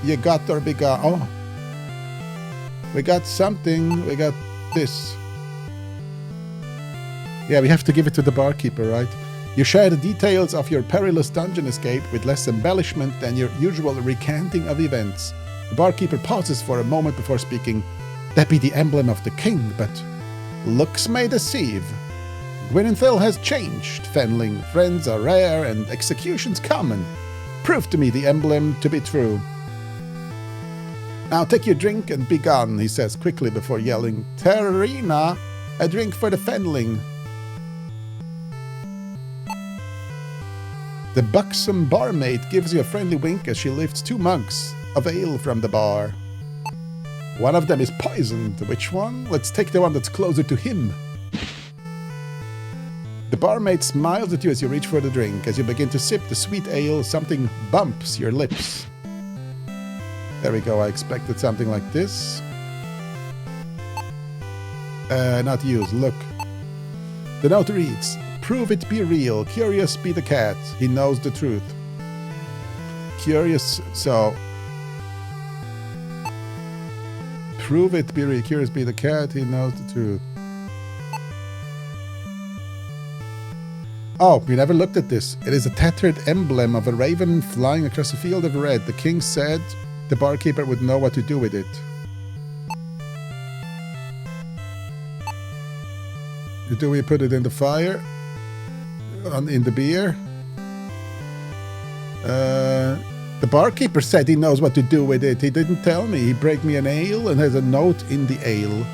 you got or be got." "Oh, we got something. We got this." Yeah, we have to give it to the barkeeper, right? You share the details of your perilous dungeon escape with less embellishment than your usual recanting of events. The barkeeper pauses for a moment before speaking. "That be the emblem of the king, but looks may deceive. Gwynenthil has changed, fenling. Friends are rare and executions common. Prove to me the emblem to be true." Now take your drink and be gone, he says quickly before yelling, Terrina, a drink for the Fenling. The buxom barmaid gives you a friendly wink as she lifts 2 mugs of ale from the bar. One of them is poisoned. Which one? Let's take the one that's closer to him. The barmaid smiles at you as you reach for the drink. As you begin to sip the sweet ale, something bumps your lips. There we go, I expected something like this. Not used, look. The note reads, prove it be real, curious be the cat, he knows the truth. Curious, so... Prove it be real, curious be the cat, he knows the truth. Oh, we never looked at this. It is a tattered emblem of a raven flying across a field of red. The king said the barkeeper would know what to do with it. Do we put it in the fire? In the beer? The barkeeper said he knows what to do with it. He didn't tell me. He brought me an ale and has a note in the ale.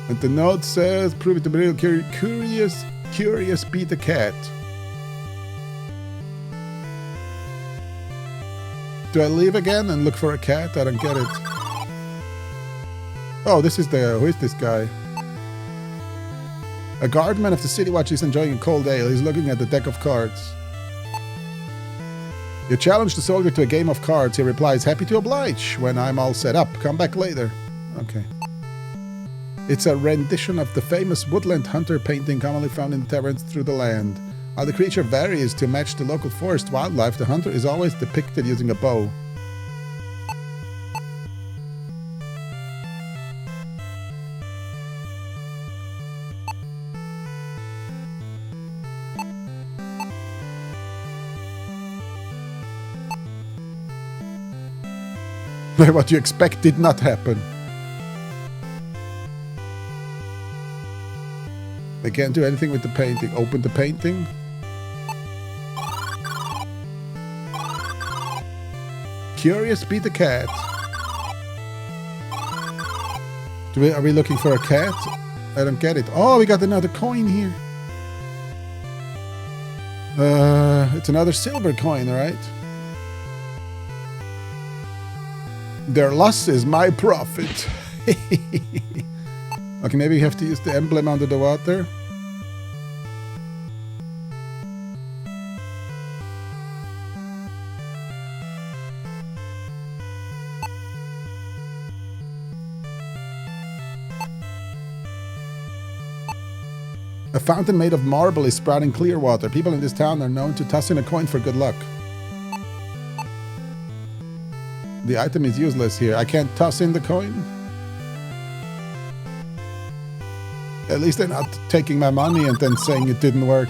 And the note says, prove it to be real, curious be the cat. Do I leave again and look for a cat? I don't get it. Oh, this is who is this guy? A guardman of the city watch is enjoying a cold ale. He's looking at the deck of cards. You challenge the soldier to a game of cards. He replies, happy to oblige. When I'm all set up, come back later. Okay. It's a rendition of the famous woodland hunter painting commonly found in taverns through the land. While the creature varies to match the local forest wildlife, the hunter is always depicted using a bow. What you expect did not happen. They can't do anything with the painting. Open the painting. Curious be the cat. Are we looking for a cat? I don't get it. Oh, we got another coin here. It's another silver coin, right? Their loss is my profit. Okay, maybe we have to use the emblem under the water. A fountain made of marble is sprouting clear water. People in this town are known to toss in a coin for good luck. The item is useless here. I can't toss in the coin? At least they're not taking my money and then saying it didn't work.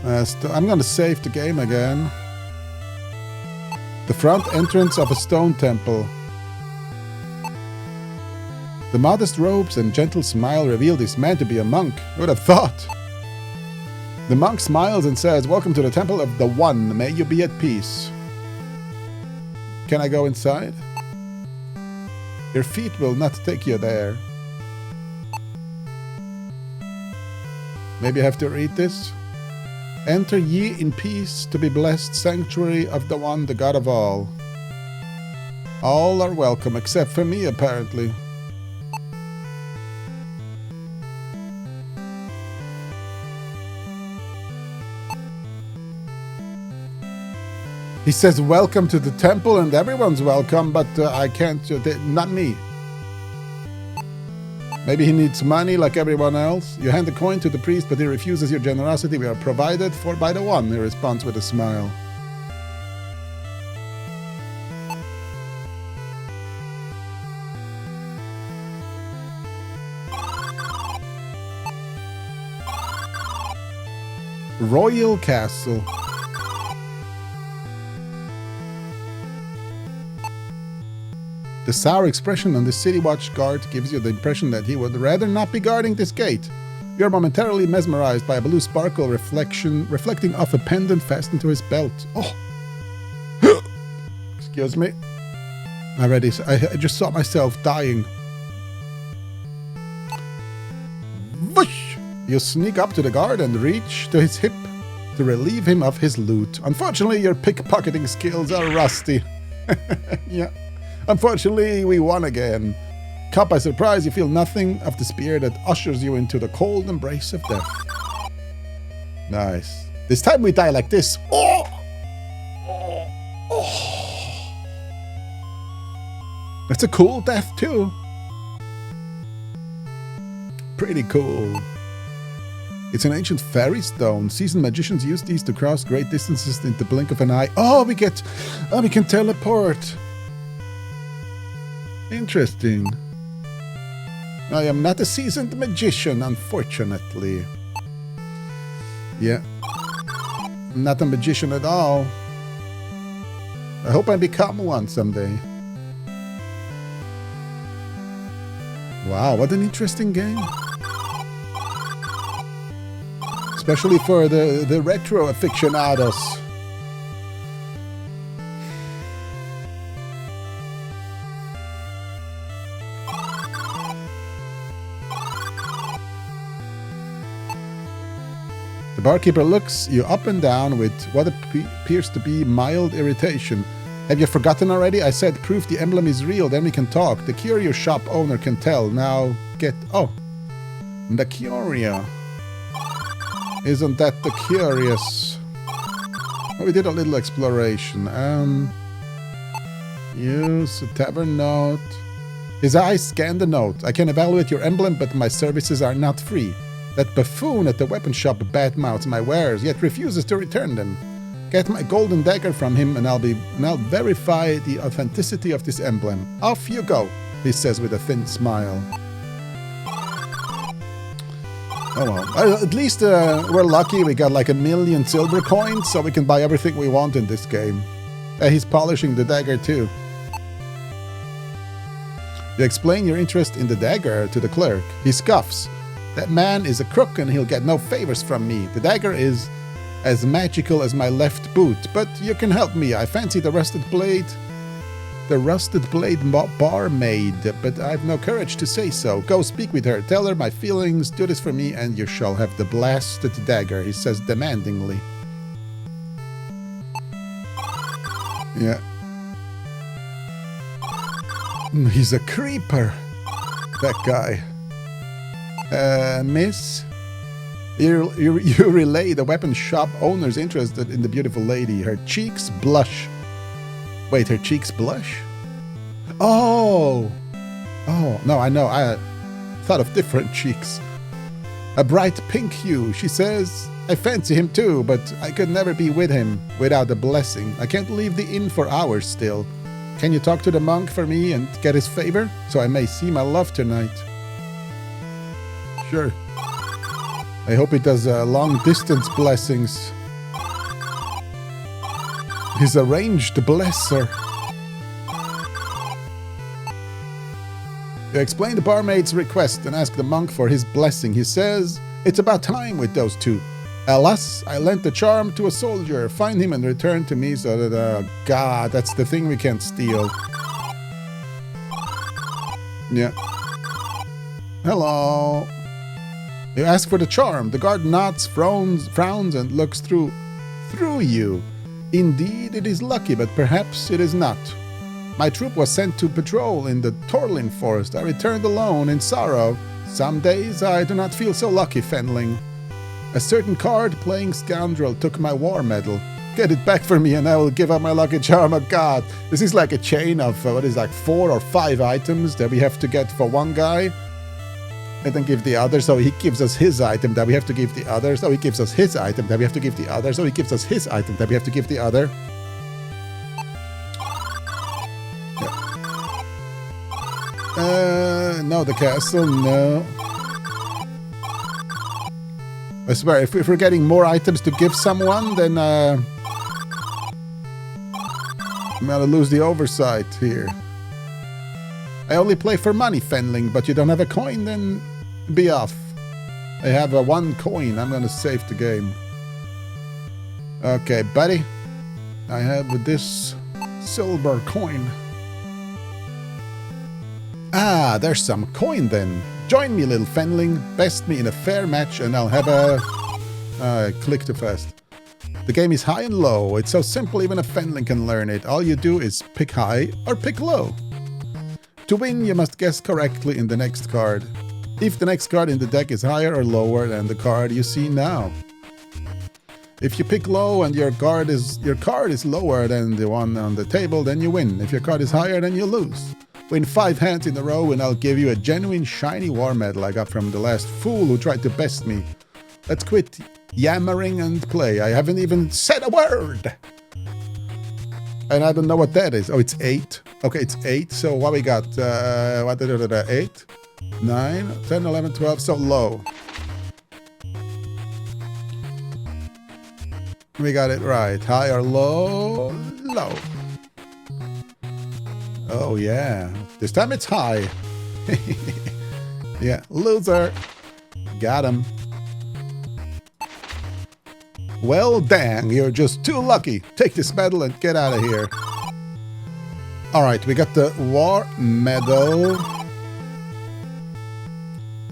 I'm gonna save the game again. The front entrance of a stone temple. The modest robes and gentle smile reveal this man to be a monk. Who would have thought? The monk smiles and says, welcome to the temple of the One. May you be at peace. Can I go inside? Your feet will not take you there. Maybe I have to read this. Enter ye in peace to be blessed, sanctuary of the One, the God of all. All are welcome except for me, apparently. He says welcome to the temple and everyone's welcome, but I can't, not me. Maybe he needs money like everyone else. You hand the coin to the priest, but he refuses your generosity. We are provided for by the One, he responds with a smile. Royal Castle. The sour expression on the city watch guard gives you the impression that he would rather not be guarding this gate. You're momentarily mesmerized by a blue sparkle reflecting off a pendant fastened to his belt. Oh! Excuse me. I just saw myself dying. Whoosh! You sneak up to the guard and reach to his hip to relieve him of his loot. Unfortunately, your pickpocketing skills are rusty. Yeah. Unfortunately, we won again. Caught by surprise, you feel nothing of the spear that ushers you into the cold embrace of death. Nice. This time we die like this. Oh! Oh! Oh! That's a cool death too. Pretty cool. It's an ancient fairy stone. Seasoned magicians use these to cross great distances in the blink of an eye. Oh, we can teleport. Interesting. I am not a seasoned magician, unfortunately. Yeah. I'm not a magician at all. I hope I become one someday. Wow, what an interesting game. Especially for the retro aficionados. The barkeeper looks you up and down with what appears to be mild irritation. Have you forgotten already? I said proof the emblem is real, then we can talk. The curio shop owner can tell. Now get... Oh. The curio. Isn't that the curious? Oh, we did a little exploration. Use a tavern note. His eyes scan the note. I can evaluate your emblem, but my services are not free. That buffoon at the weapon shop badmouths my wares, yet refuses to return them. Get my golden dagger from him, and I'll verify the authenticity of this emblem. Off you go, he says with a thin smile. Oh well. At least we're lucky we got like 1 million silver coins, so we can buy everything we want in this game. He's polishing the dagger too. You explain your interest in the dagger to the clerk. He scoffs. That man is a crook and he'll get no favors from me. The dagger is as magical as my left boot, but you can help me. I fancy the rusted blade barmaid, but I've no courage to say so. Go speak with her. Tell her my feelings. Do this for me and you shall have the blasted dagger, he says demandingly. Yeah. He's a creeper, that guy. Miss, you relay the weapon shop owner's interest in the beautiful lady. Her cheeks blush. Wait, her cheeks blush? Oh! Oh, no, I know. I thought of different cheeks. A bright pink hue. She says, I fancy him too, but I could never be with him without a blessing. I can't leave the inn for hours still. Can you talk to the monk for me and get his favor, so I may see my love tonight? Sure. I hope he does long-distance blessings. He's arranged to bless her. You explain the barmaid's request and ask the monk for his blessing. He says, it's about time with those two. Alas, I lent the charm to a soldier. Find him and return to me so that... God, that's the thing we can't steal. Yeah. Hello. You ask for the charm. The guard nods, frowns, and looks through you. Indeed, it is lucky, but perhaps it is not. My troop was sent to patrol in the Torlin forest. I returned alone in sorrow. Some days I do not feel so lucky, Fenling. A certain card-playing scoundrel took my war medal. Get it back for me and I will give up my lucky charm. Oh God, this is like a chain of, 4 or 5 items that we have to get for one guy. And then give the other, so he gives us his item that we have to give the other, so he gives us his item that we have to give the other, so he gives us his item that we have to give the other. Yeah. No, the castle, no. I swear, if we're getting more items to give someone, then I'm gonna lose the oversight here. I only play for money, Fenling, but you don't have a coin, then be off. I have a 1 coin. I'm gonna save the game. Okay, buddy. I have this silver coin. Ah, there's some coin then. Join me, little fenling. Best me in a fair match and I'll have a... click too fast. The game is high and low. It's so simple even a fenling can learn it. All you do is pick high or pick low. To win, you must guess correctly in the next card. If the next card in the deck is higher or lower than the card you see now. If you pick low and your card is lower than the one on the table, then you win. If your card is higher, then you lose. Win 5 hands in a row and I'll give you a genuine shiny war medal I got from the last fool who tried to best me. Let's quit yammering and play. I haven't even said a word. And I don't know what that is. Oh, it's 8. Okay, it's 8. So what we got? 8, 9, 10, 11, 12. So low. We got it right. High or low? Low. Oh, yeah. This time it's high. Yeah, loser. Got him. Well, dang, you're just too lucky. Take this medal and get out of here. All right, we got the war medal.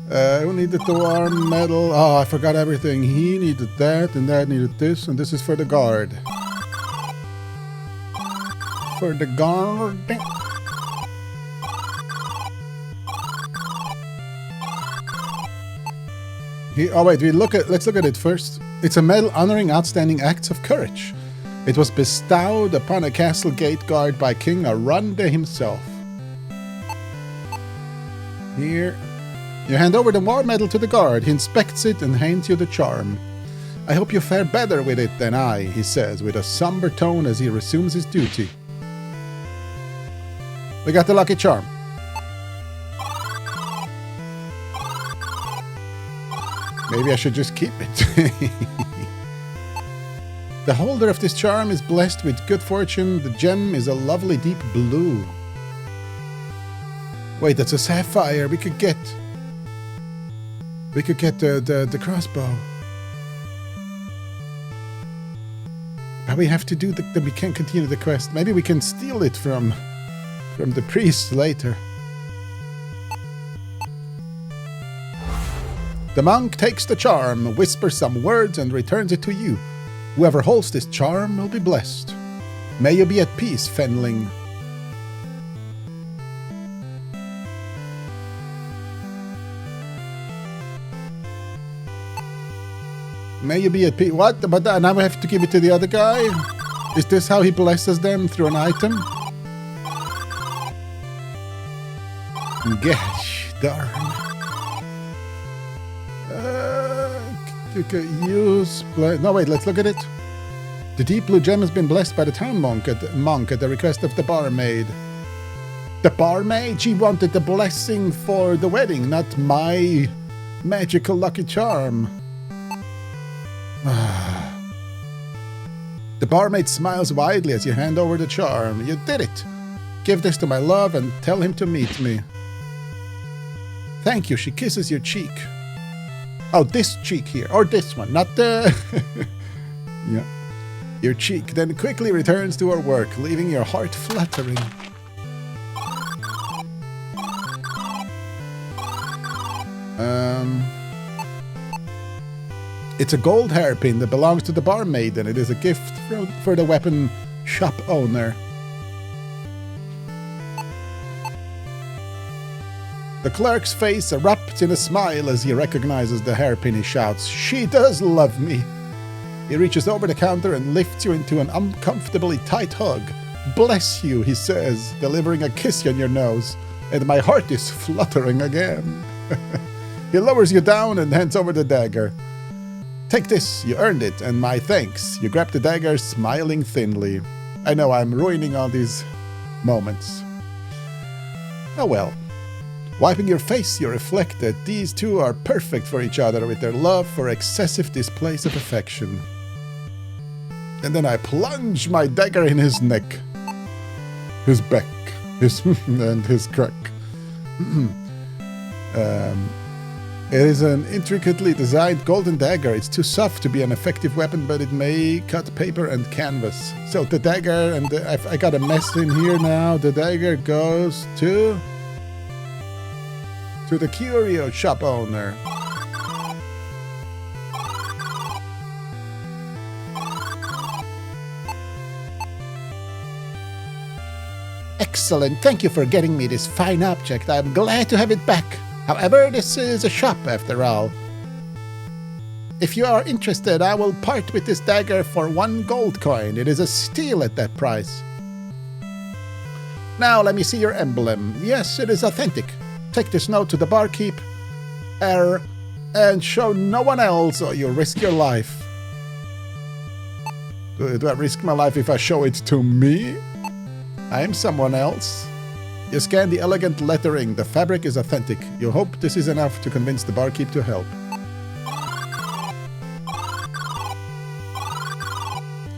Who needed the war medal? Oh, I forgot everything. He needed that, and that needed this, and this is for the guard. For the guard. Oh wait, let's look at it first. It's a medal honoring outstanding acts of courage. It was bestowed upon a castle gate guard by King Arunde himself. Here, you hand over the war medal to the guard. He inspects it and hands you the charm. I hope you fare better with it than I, he says with a somber tone as he resumes his duty. We got the lucky charm. Maybe I should just keep it. The holder of this charm is blessed with good fortune. The gem is a lovely deep blue. Wait, that's a sapphire. We could get the crossbow. But we have to do we can't continue the quest. Maybe we can steal it from the priest later. The monk takes the charm, whispers some words, and returns it to you. Whoever holds this charm will be blessed. May you be at peace, Fenling. May you be at peace. What? But now we have to give it to the other guy? Is this how he blesses them? Through an item? Gosh darn. Use... No, wait, let's look at it. The deep blue gem has been blessed by the town monk at the request of the barmaid. The barmaid? She wanted the blessing for the wedding, not my magical lucky charm. The barmaid smiles widely as you hand over the charm. You did it. Give this to my love and tell him to meet me. Thank you. She kisses your cheek. Oh, this cheek here. Or this one. Not the... Yeah. Your cheek. Then quickly returns to her work, leaving your heart fluttering. It's a gold hairpin that belongs to the barmaid, and it is a gift for the weapon shop owner. The clerk's face erupts in a smile as he recognizes the hairpin. He shouts, "She does love me!" He reaches over the counter and lifts you into an uncomfortably tight hug. "Bless you," he says, delivering a kiss on your nose, and my heart is fluttering again. He lowers you down and hands over the dagger. "Take this, you earned it, and my thanks." You grab the dagger, smiling thinly. I know I'm ruining all these moments. Oh well. Wiping your face, you reflect that these two are perfect for each other with their love for excessive displays of affection. And then I plunge my dagger in his neck, his back, and his crack. It is an intricately designed golden dagger. It's too soft to be an effective weapon, but it may cut paper and canvas. So the dagger, and I got a mess in here now. The dagger goes to the curio shop owner. Excellent. Thank you for getting me this fine object. I'm glad to have it back. However, this is a shop after all. If you are interested, I will part with this dagger for 1 gold coin. It is a steal at that price. Now let me see your emblem. Yes, it is authentic. Take this note to the barkeep, and show no one else or you'll risk your life. Do I risk my life if I show it to me? I am someone else. You scan the elegant lettering. The fabric is authentic. You hope this is enough to convince the barkeep to help.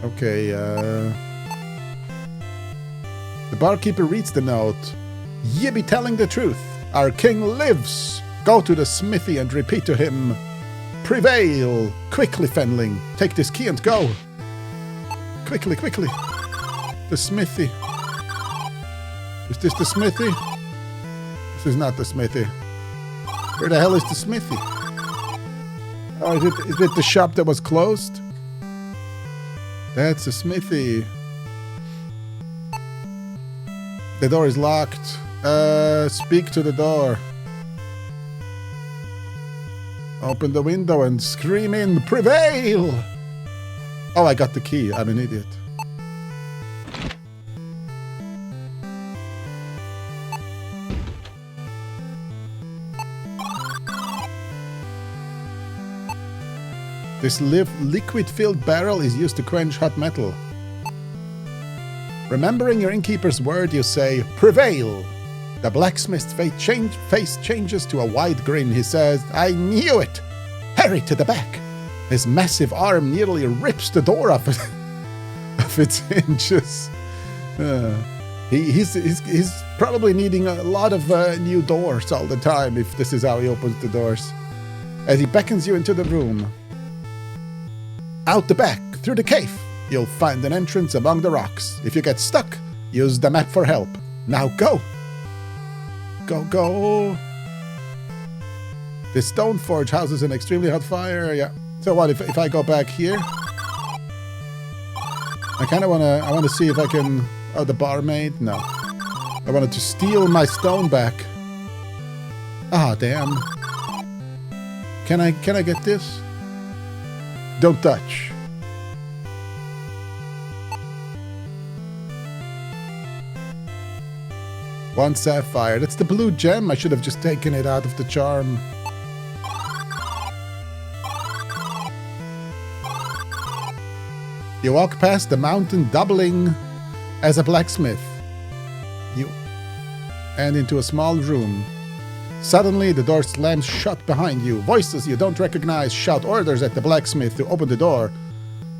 Okay, the barkeeper reads the note. Ye be telling the truth. Our king lives. Go to the smithy and repeat to him. Prevail. Quickly, Fenling. Take this key and go. Quickly, quickly. The smithy. Is this the smithy? This is not the smithy. Where the hell is the smithy? Oh, is it the shop that was closed? That's the smithy. The door is locked. Speak to the door. Open the window and scream in, prevail! Oh, I got the key. I'm an idiot. This liquid-filled barrel is used to quench hot metal. Remembering your innkeeper's word, you say, prevail! The blacksmith's face changes to a wide grin. He says, I knew it! Hurry to the back! His massive arm nearly rips the door off of its hinges. He's probably needing a lot of new doors all the time if this is how he opens the doors. As he beckons you into the room. Out the back, through the cave, you'll find an entrance among the rocks. If you get stuck, use the map for help. Now go! Go, go! This stone forge houses an extremely hot fire, yeah. So what, if I go back here? I kind of want to see if I can... Oh, the barmaid? No. I wanted to steal my stone back. Ah, damn. Can I get this? Don't touch. One sapphire. That's the blue gem. I should have just taken it out of the charm. You walk past the mountain doubling as a blacksmith. And into a small room. Suddenly, the door slams shut behind you. Voices you don't recognize shout orders at the blacksmith to open the door.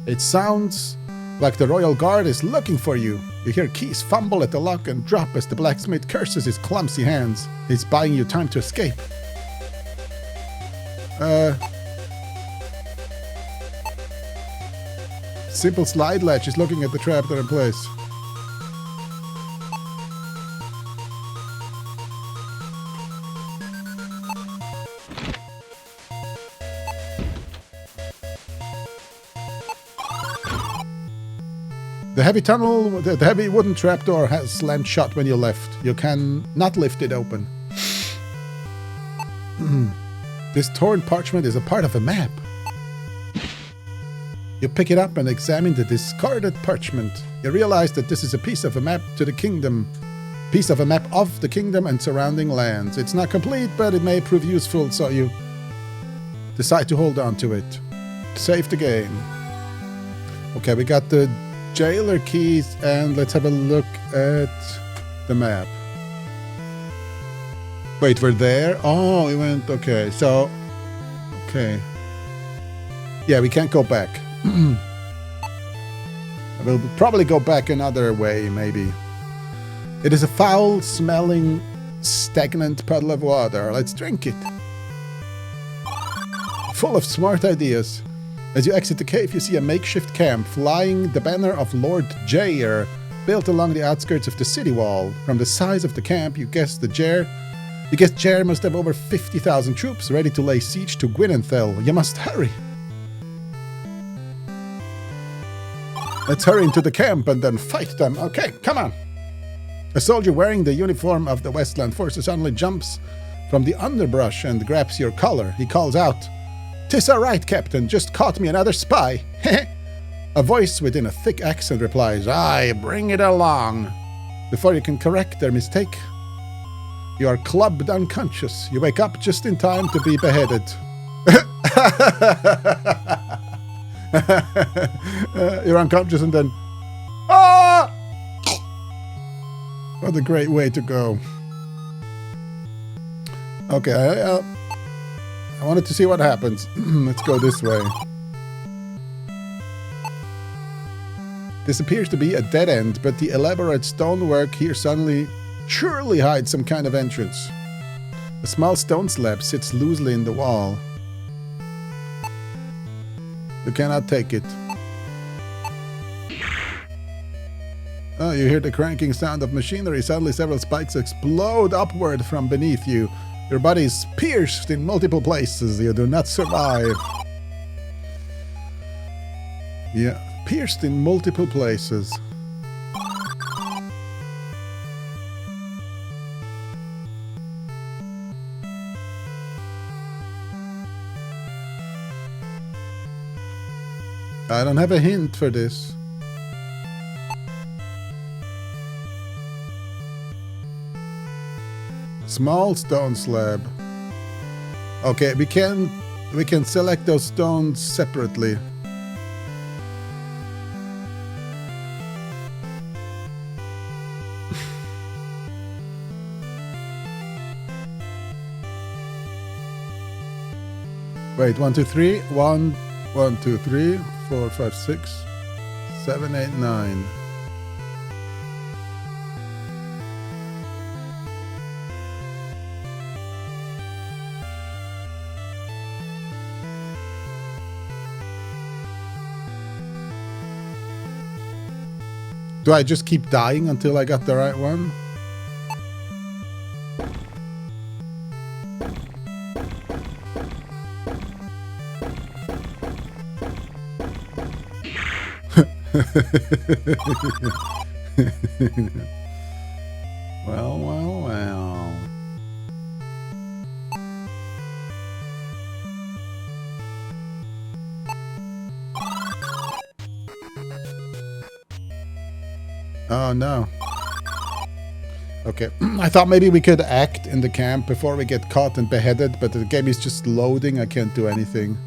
It sounds like the royal guard is looking for you. You hear keys fumble at the lock and drop as the blacksmith curses his clumsy hands. He's buying you time to escape. Simple slide latch is looking at the trap that in place. The heavy wooden trapdoor has slammed shut when you left. You can not lift it open. This torn parchment is a part of a map. You pick it up and examine the discarded parchment. You realize that this is a piece of a map to the kingdom. Piece of a map of the kingdom and surrounding lands. It's not complete, but it may prove useful, so you decide to hold on to it. Save the game. Okay, we got the jailer keys, and let's have a look at the map. Wait, we're there? Oh, we went... Okay, so... Okay. Yeah, we can't go back. We'll probably go back another way, maybe. It is a foul-smelling, stagnant puddle of water. Let's drink it. full of smart ideas. As you exit the cave, you see a makeshift camp flying the banner of Lord Jair, built along the outskirts of the city wall. From the size of the camp, you guess Jair must have over 50,000 troops ready to lay siege to Gwynenthel. You must hurry. Let's hurry into the camp and then fight them. Okay, come on. A soldier wearing the uniform of the Westland Forces suddenly jumps from the underbrush and grabs your collar. He calls out, "'Tis all right, Captain. Just caught me another spy." A voice within a thick accent replies, "Aye, bring it along." Before you can correct their mistake, you are clubbed unconscious. You wake up just in time to be beheaded. You're unconscious and then... Ah! What a great way to go. Okay, I wanted to see what happens. Let's go this way. This appears to be a dead end, but the elaborate stonework here surely hides some kind of entrance. A small stone slab sits loosely in the wall. You cannot take it. Oh, you hear the cranking sound of machinery. Suddenly several spikes explode upward from beneath you. Your body is pierced in multiple places. You do not survive. Yeah, pierced in multiple places. I don't have a hint for this. Small stone slab. Okay, we can select those stones separately. Wait, 1, 2, 3. 1, 2, 3, 4, 5, 6, 7, 8, 9. Do I just keep dying until I got the right one? Well, well, well. Oh no. Okay, I thought maybe we could act in the camp before we get caught and beheaded, but the game is just loading. I can't do anything.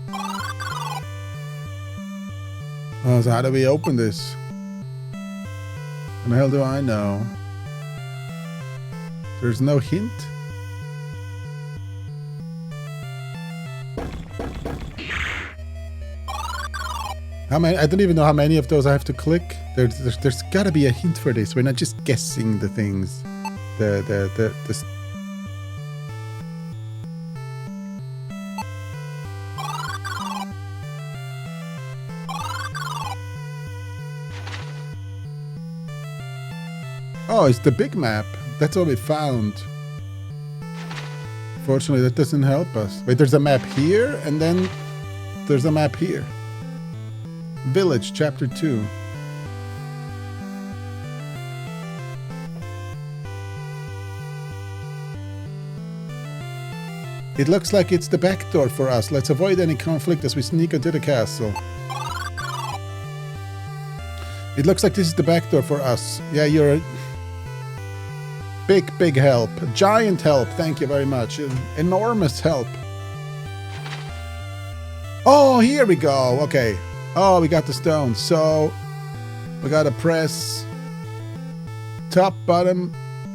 Oh, so how do we open this? What the hell do I know? There's no hint? How many? I don't even know how many of those I have to click. There's gotta be a hint for this. We're not just guessing the things. Oh, it's the big map. That's what we found. Fortunately, that doesn't help us. Wait, there's a map here, and then there's a map here. Village, Chapter 2. It looks like it's the back door for us. Let's avoid any conflict as we sneak into the castle. It looks like this is the back door for us. Yeah, you're a big help. Giant help. Thank you very much. Enormous help. Oh, here we go. Okay. Oh, we got the stone. So we gotta press top, bottom.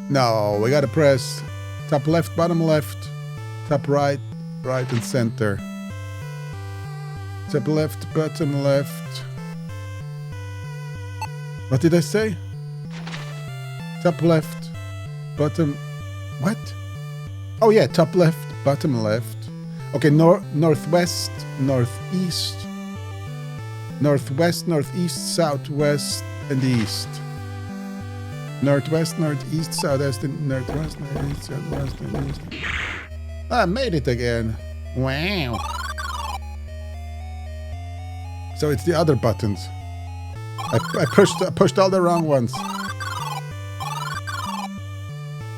No, we gotta press top left, bottom left, top right, right and center. Top left, bottom left. What did I say? Top left, bottom. What? Oh yeah, top left, bottom left. Okay, northwest, northeast, northwest, northeast, southwest, and east. Northwest, northeast, southwest, and northwest, northeast, southwest, and east. I made it again. Wow. So it's the other buttons. I pushed all the wrong ones.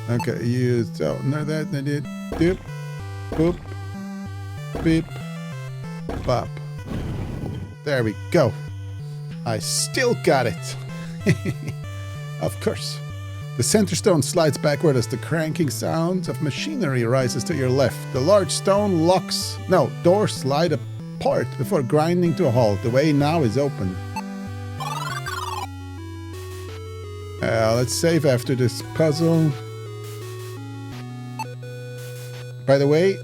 Okay, use so no that I did. Doop, boop, beep, bop. There we go. I still got it. Of course. The center stone slides backward as the cranking sound of machinery rises to your left. The large stone doors slide apart before grinding to a halt. The way now is open. Let's save after this puzzle. By the way,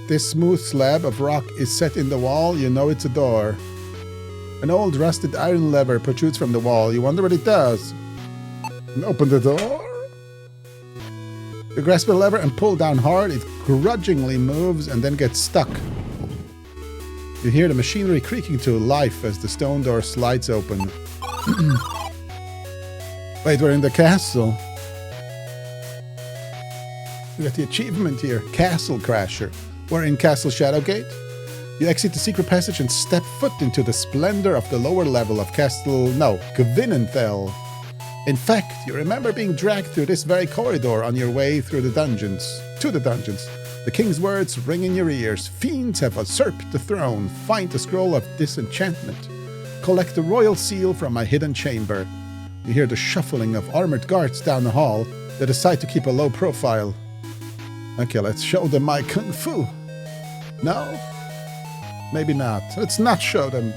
this smooth slab of rock is set in the wall. You know it's a door. An old rusted iron lever protrudes from the wall. You wonder what it does. Open the door. You grasp the lever and pull down hard. It grudgingly moves and then gets stuck. You hear the machinery creaking to life as the stone door slides open. Wait, we're in the castle. We got the achievement here. Castle Crasher. We're in Castle Shadowgate. You exit the secret passage and step foot into the splendor of the lower level of Gvinenthal. In fact, you remember being dragged through this very corridor on your way through the dungeons. To the dungeons. The king's words ring in your ears. Fiends have usurped the throne. Find the scroll of disenchantment. Collect the royal seal from my hidden chamber. You hear the shuffling of armored guards down the hall. They decide to keep a low profile. Okay, let's show them my kung fu. No? Maybe not. Let's not show them.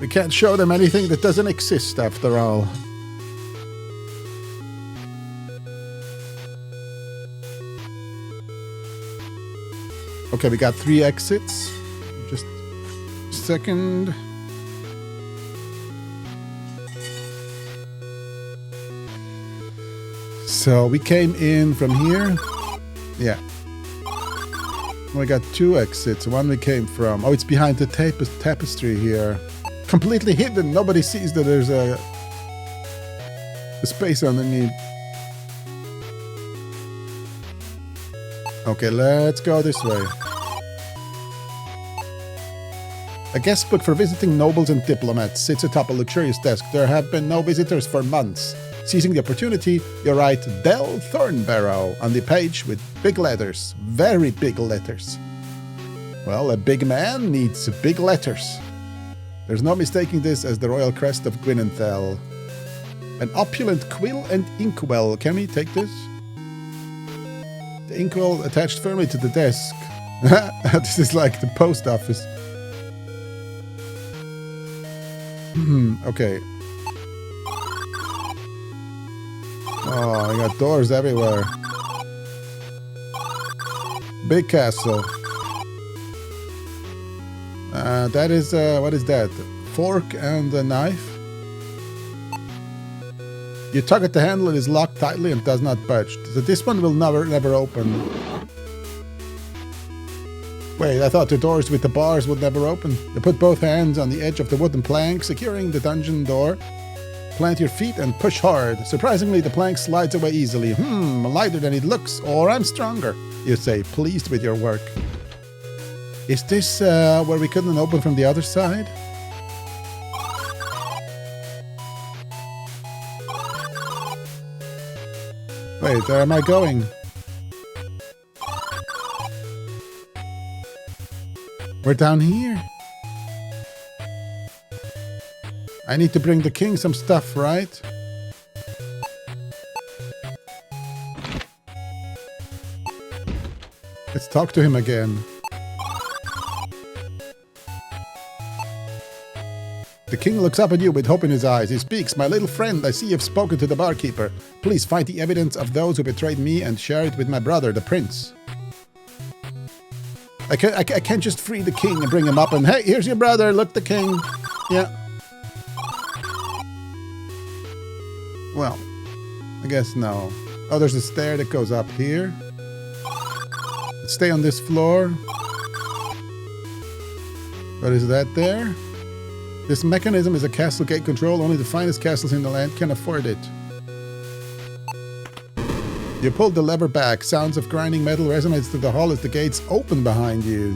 We can't show them anything that doesn't exist after all. Okay, we got 3 exits. Just a second. So we came in from here. Yeah. We got 2 exits. One we came from. Oh, it's behind the tapestry here. Completely hidden. Nobody sees that there's a space underneath. Okay, let's go this way. A guest book for visiting nobles and diplomats sits atop a luxurious desk. There have been no visitors for months. Seizing the opportunity, you write Del Thornbarrow on the page with big letters. Very big letters. Well, a big man needs big letters. There's no mistaking this as the royal crest of Gvinenthal. An opulent quill and inkwell. Can we take this? The inkwell attached firmly to the desk. This is like the post office. Okay. Oh, I got doors everywhere. Big castle. That is, what is that? Fork and a knife? You tug at the handle, it is locked tightly and does not budge. So this one will never open. Wait, I thought the doors with the bars would never open. You put both hands on the edge of the wooden plank, securing the dungeon door. Plant your feet and push hard. Surprisingly, the plank slides away easily. Lighter than it looks, or I'm stronger, you say, pleased with your work. Is this where we couldn't open from the other side? Wait, where am I going? We're down here. I need to bring the king some stuff, right? Let's talk to him again. The king looks up at you with hope in his eyes. He speaks, "My little friend, I see you've spoken to the barkeeper. Please find the evidence of those who betrayed me and share it with my brother, the prince." I can't just free the king and bring him up and, "Hey, here's your brother, look, the king." Yeah. Well, I guess no. Oh, there's a stair that goes up here. Let's stay on this floor. What is that there? This mechanism is a castle gate control. Only the finest castles in the land can afford it. You pulled the lever back. Sounds of grinding metal resonates through the hall as the gates open behind you.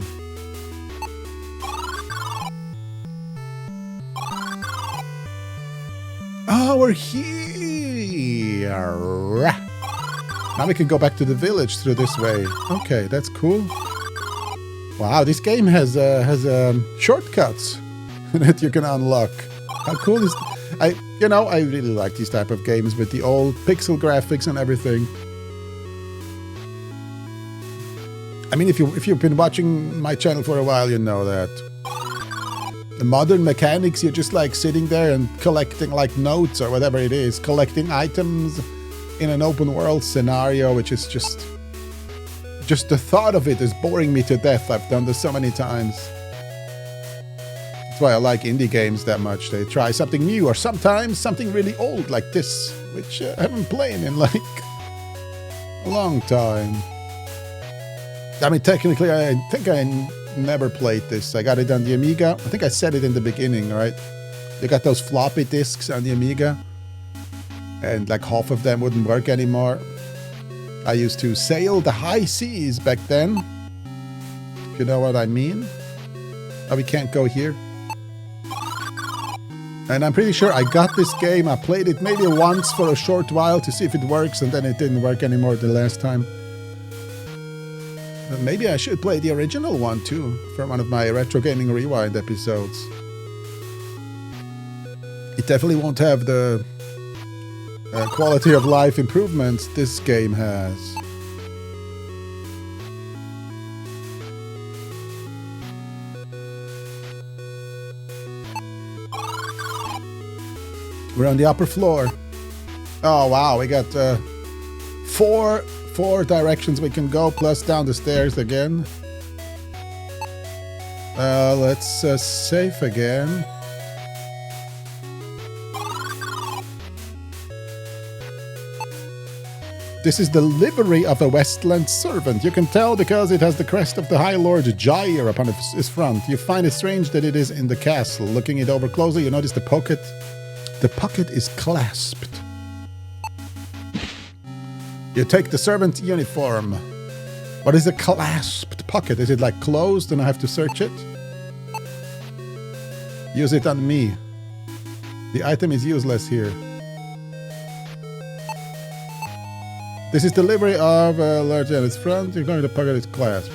Oh, we're here. Now we can go back to the village through this way. Okay, that's cool. Wow, this game has shortcuts that you can unlock. How cool is I really like these type of games with the old pixel graphics and everything. I mean, if you've been watching my channel for a while, you know that. The modern mechanics, you're just like sitting there and collecting like notes or whatever it is, collecting items in an open world scenario, which is just the thought of it is boring me to death. I've done this so many times. That's why I like indie games that much. They try something new or sometimes something really old like this, which I haven't played in like a long time. I mean, technically, I think I never played this. I got it on the Amiga. I think I said it in the beginning, right? You got those floppy disks on the Amiga, and like half of them wouldn't work anymore. I used to sail the high seas back then, if you know what I mean. Oh, we can't go here. And I'm pretty sure I got this game. I played it maybe once for a short while to see if it works, and then it didn't work anymore the last time. Maybe I should play the original one too, from one of my Retro Gaming Rewind episodes. It definitely won't have the quality of life improvements this game has. We're on the upper floor. Oh wow, we got four directions we can go, plus down the stairs again. Let's save again. This is the livery of a Westland servant. You can tell because it has the crest of the High Lord Jair upon its front. You find it strange that it is in the castle. Looking it over closely, you notice the pocket. The pocket is clasped. You take the servant's uniform. What is a clasped pocket? Is it like closed and I have to search it? Use it on me. The item is useless here. This is the livery of a large at its front. You're going to pocket is clasped.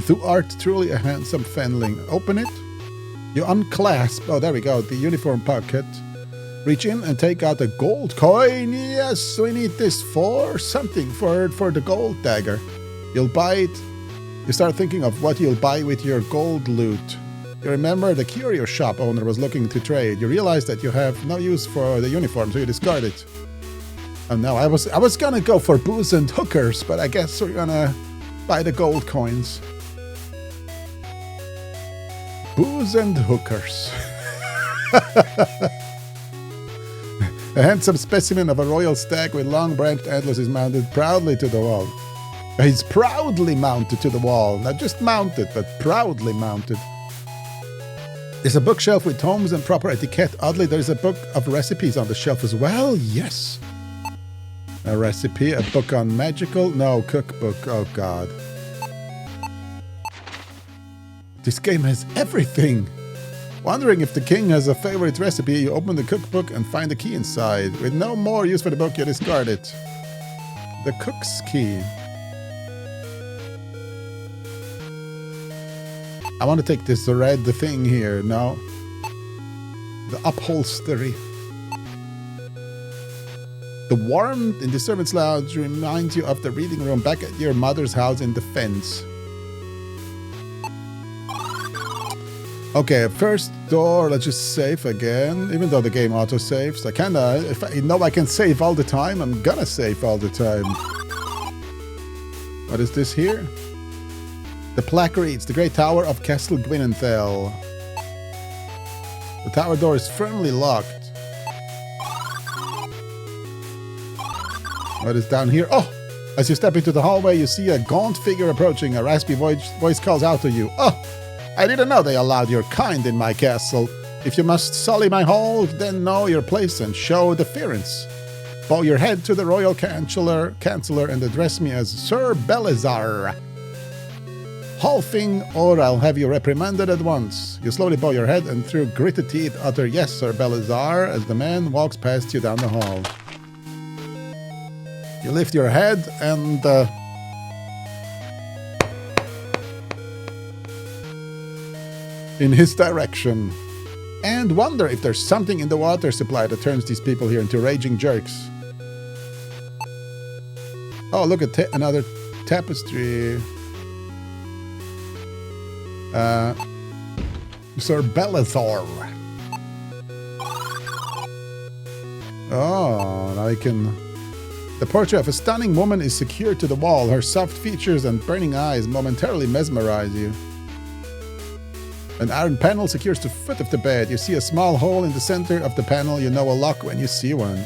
Thou art truly a handsome fenling. Open it. You unclasp. Oh, there we go. The uniform pocket. Reach in and take out a gold coin. Yes, we need this for something, for the gold dagger. You'll buy it. You start thinking of what you'll buy with your gold loot. You remember the curio shop owner was looking to trade. You realize that you have no use for the uniform, so you discard it. Oh no, I was gonna go for booze and hookers, but I guess we're gonna buy the gold coins. Booze and hookers. A handsome specimen of a royal stag with long branched antlers is mounted proudly to the wall. He's proudly mounted to the wall. Not just mounted, but proudly mounted. There's a bookshelf with tomes and proper etiquette. Oddly, there's a book of recipes on the shelf as well. Yes. A recipe, a book on magical... No, cookbook. Oh, God. This game has everything. Wondering if the king has a favorite recipe, you open the cookbook and find the key inside. With no more use for the book, you discard it. The cook's key. I want to take this red thing here. No. The upholstery. The warmth in the servants' lounge reminds you of the reading room back at your mother's house in the fence. Okay, first door, let's just save again. Even though the game auto-saves, I kinda, if I know I can save all the time, I'm gonna save all the time. What is this here? The plaque reads, the Great Tower of Castle Gwynenthal. The tower door is firmly locked. What is down here? Oh! As you step into the hallway, you see a gaunt figure approaching. A raspy voice calls out to you. Oh! I didn't know they allowed your kind in my castle. If you must sully my hall, then know your place and show deference. Bow your head to the royal chancellor and address me as Sir Belazar. Halfing, or I'll have you reprimanded at once. You slowly bow your head and through gritted teeth utter yes, Sir Belazar, as the man walks past you down the hall. You lift your head and in his direction and wonder if there's something in the water supply that turns these people here into raging jerks. Oh, look at another tapestry. Sir Belazar. Oh, now I can... The portrait of a stunning woman is secured to the wall. Her soft features and burning eyes momentarily mesmerize you. An iron panel secures the foot of the bed. You see a small hole in the center of the panel. You know a lock when you see one.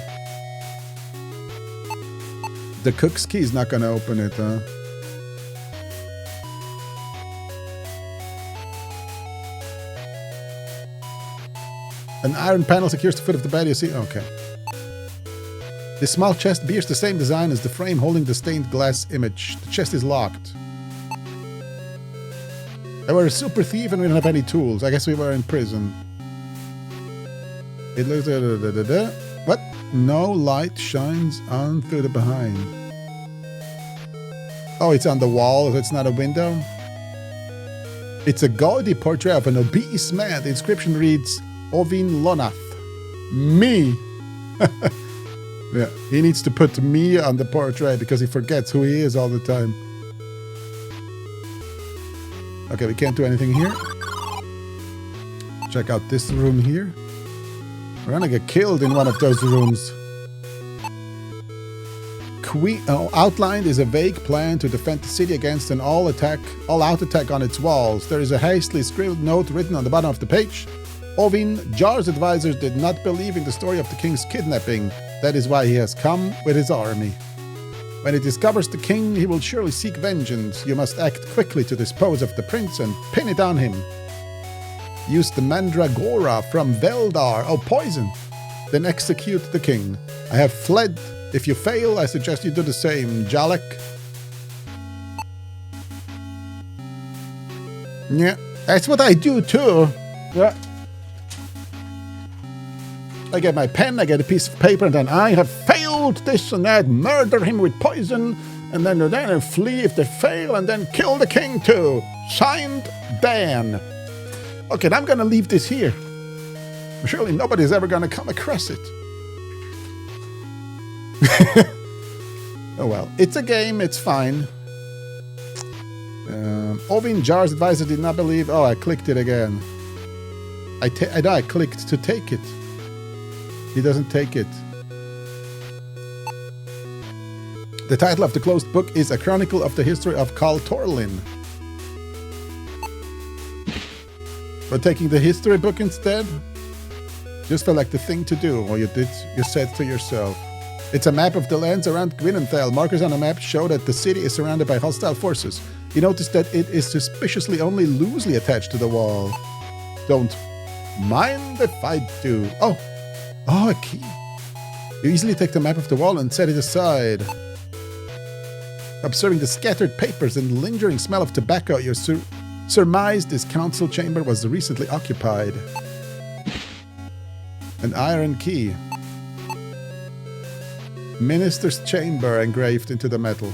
The cook's key is not gonna open it, huh? An iron panel secures the foot of the bed. You see? Okay. This small chest bears the same design as the frame holding the stained glass image. The chest is locked. I were a super thief and we don't have any tools. I guess we were in prison. It looks... What? No light shines on through the behind. Oh, it's on the wall, so it's not a window? It's a gaudy portrait of an obese man. The inscription reads, Ovin Lonath. Me! Yeah, he needs to put me on the portrait because he forgets who he is all the time. Okay, we can't do anything here. Check out this room here. We're gonna get killed in one of those rooms. Outlined is a vague plan to defend the city against an all-out attack on its walls. There is a hastily scribbled note written on the bottom of the page. Ovin, Jar's advisors did not believe in the story of the king's kidnapping. That is why he has come with his army. When he discovers the king, he will surely seek vengeance. You must act quickly to dispose of the prince and pin it on him. Use the mandragora from Veldar. Oh, poison. Then execute the king. I have fled. If you fail, I suggest you do the same, Jalek. Yeah, that's what I do too. Yeah. I get my pen, I get a piece of paper, and then I have failed this and that, murder him with poison, and then flee if they fail, and then kill the king too. Signed, Dan. Okay, I'm gonna leave this here. Surely nobody's ever gonna come across it. Oh well, it's a game, it's fine. Ovin Jar's advisor did not believe... Oh, I clicked it again. I clicked to take it. He doesn't take it. The title of the closed book is A Chronicle of the History of Khal Torlin. But taking the history book instead? Just felt like the thing to do, or you said to yourself. It's a map of the lands around Gwynenthal. Markers on the map show that the city is surrounded by hostile forces. You notice that it is suspiciously only loosely attached to the wall. Don't mind if I do. Oh, a key. You easily take the map of the wall and set it aside. Observing the scattered papers and lingering smell of tobacco, you surmised this council chamber was recently occupied. An iron key. Minister's chamber engraved into the metal.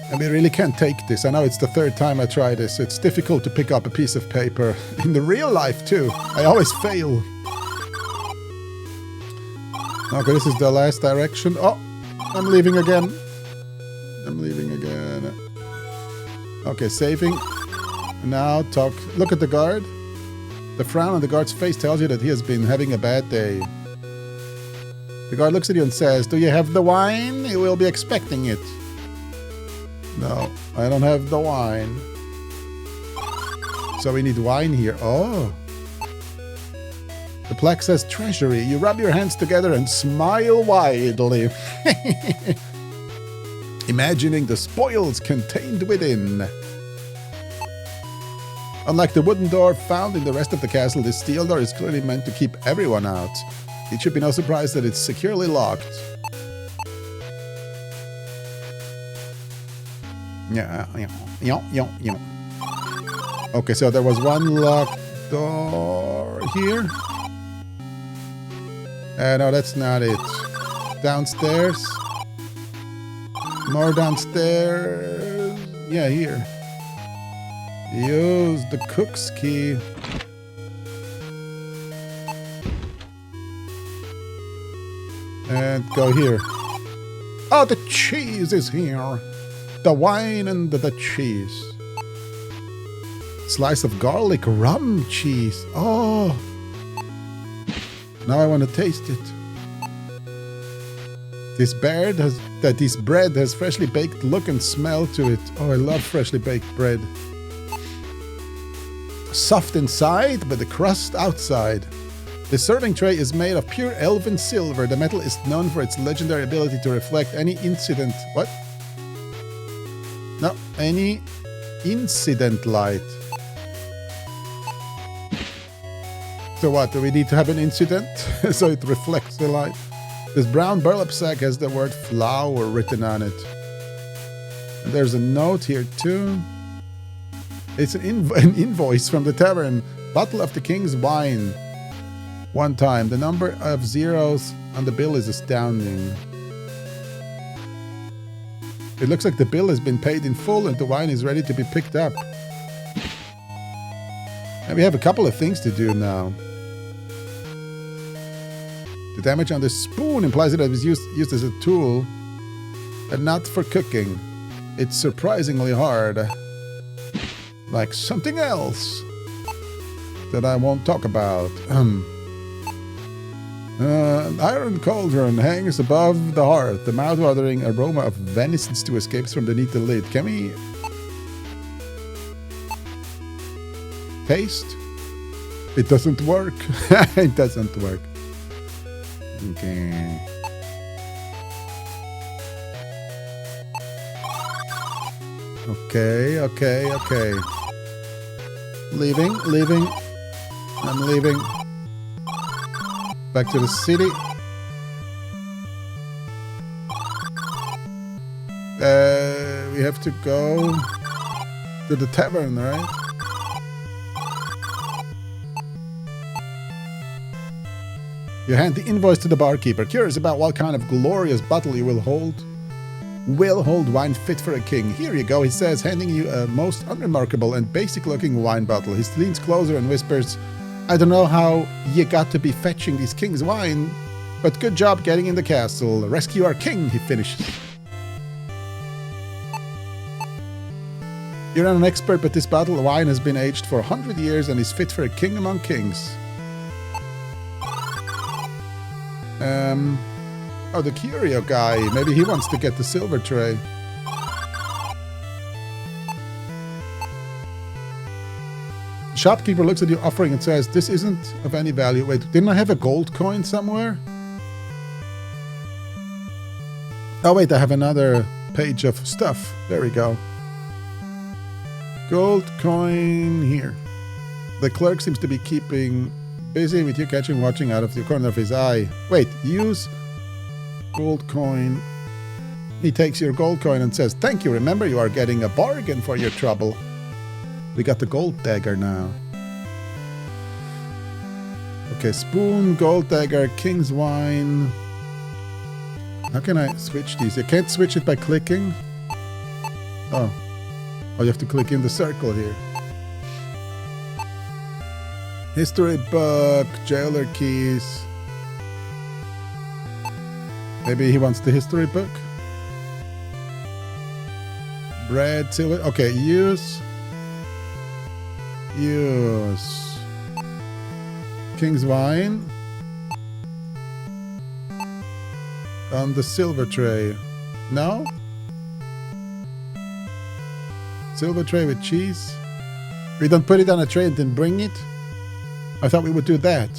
And we really can't take this. I know it's the third time I try this. It's difficult to pick up a piece of paper. In the real life, too. I always fail. Okay, this is the last direction. Oh, I'm leaving again. Okay, saving. Now talk. Look at the guard. The frown on the guard's face tells you that he has been having a bad day. The guard looks at you and says, "Do you have the wine? You will be expecting it." No, I don't have the wine. So we need wine here. Oh. The plaque says treasury. You rub your hands together and smile widely, imagining the spoils contained within. Unlike the wooden door found in the rest of the castle, this steel door is clearly meant to keep everyone out. It should be no surprise that it's securely locked. Yeah. Okay, so there was one locked door here. No, that's not it. Downstairs. More downstairs. Yeah, here. Use the cook's key. And go here. Oh, the cheese is here. The wine and the cheese. Slice of garlic rum cheese. Oh. Now I want to taste it. This bread has freshly baked look and smell to it. Oh, I love freshly baked bread. Soft inside, but the crust outside. The serving tray is made of pure elven silver. The metal is known for its legendary ability to reflect any incident. What? No, any incident light. So what? Do we need to have an incident so it reflects the light? This brown burlap sack has the word flour written on it. And there's a note here too. It's an invoice from the tavern. Bottle of the king's wine. One time. The number of zeros on the bill is astounding. It looks like the bill has been paid in full and the wine is ready to be picked up. And we have a couple of things to do now. The damage on the spoon implies that it was used as a tool and not for cooking. It's surprisingly hard. Like something else that I won't talk about. An iron cauldron hangs above the hearth. The mouth-watering aroma of venison stew escapes from beneath the lid. Can we taste? It doesn't work. It doesn't work. Okay. Okay. Leaving. I'm leaving. Back to the city. We have to go to the tavern, right? You hand the invoice to the barkeeper, curious about what kind of glorious bottle you will hold wine fit for a king. Here you go, he says, handing you a most unremarkable and basic-looking wine bottle. He leans closer and whispers, I don't know how you got to be fetching this king's wine, but good job getting in the castle. Rescue our king, he finishes. You're not an expert, but this bottle of wine has been aged for 100 years and is fit for a king among kings. Oh, the curio guy. Maybe he wants to get the silver tray. The shopkeeper looks at your offering and says, this isn't of any value. Wait, didn't I have a gold coin somewhere? Oh, wait, I have another page of stuff. There we go. Gold coin here. The clerk seems to be keeping busy with you watching out of the corner of his eye. Wait, use gold coin. He takes your gold coin and says, thank you. Remember, you are getting a bargain for your trouble. We got the gold dagger now. Okay, spoon, gold dagger, king's wine. How can I switch these? You can't switch it by clicking. Oh, you have to click in the circle here. History book, jailer keys. Maybe he wants the history book. Bread, silver. Okay, use. King's wine. On the silver tray. No? Silver tray with cheese. We don't put it on a tray and then bring it? I thought we would do that.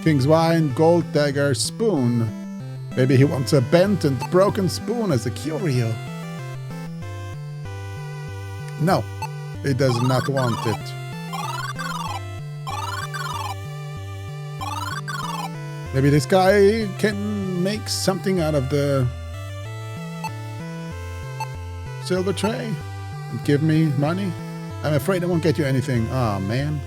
King's wine, gold dagger, spoon. Maybe he wants a bent and broken spoon as a curio. No, he does not want it. Maybe this guy can make something out of the silver tray and give me money. I'm afraid I won't get you anything. Aw, man.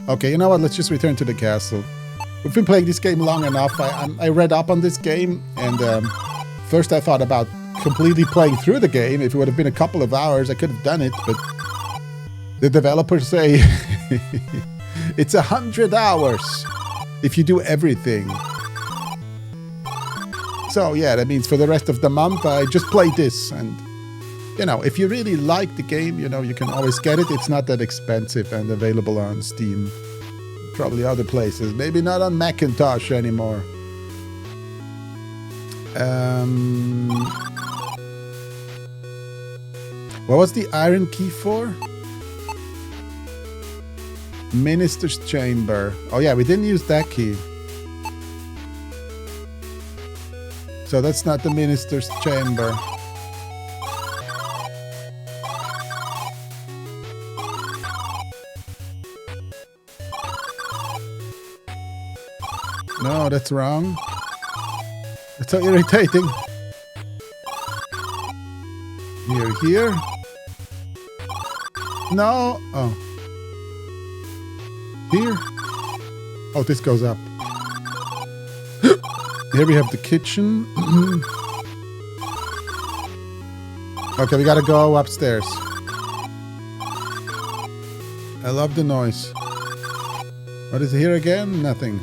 Okay, you know what? Let's just return to the castle. We've been playing this game long enough. I read up on this game, and first I thought about completely playing through the game. If it would have been a couple of hours, I could have done it, but the developers say it's 100 hours if you do everything. So yeah, that means for the rest of the month I just play this, and you know, if you really like the game, you know, you can always get it. It's not that expensive and available on Steam. Probably other places. Maybe not on Macintosh anymore. What was the iron key for? Minister's chamber. Oh yeah, we didn't use that key. So that's not the minister's chamber. No, that's wrong. That's so irritating. Here. No. Oh. Here. Oh, this goes up. Here we have the kitchen. Okay, we gotta go upstairs. I love the noise. What is here again? Nothing.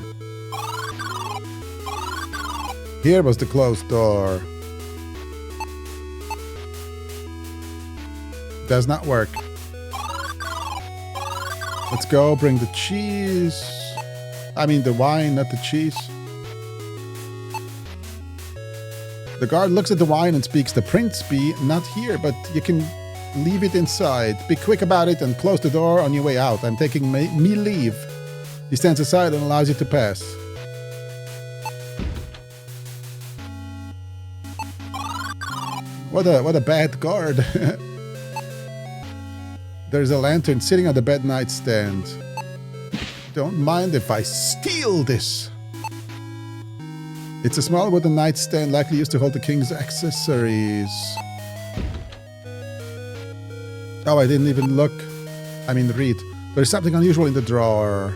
Here was the closed door. Does not work. Let's go bring the cheese. I mean the wine, not the cheese. The guard looks at the wine and speaks. The prince be not here, but you can leave it inside. Be quick about it and close the door on your way out. I'm taking me leave. He stands aside and allows you to pass. What a bad guard. There's a lantern sitting on the bed nightstand. Don't mind if I steal this. It's a small wooden nightstand likely used to hold the king's accessories. Oh, I didn't even look. I mean, read. There's something unusual in the drawer.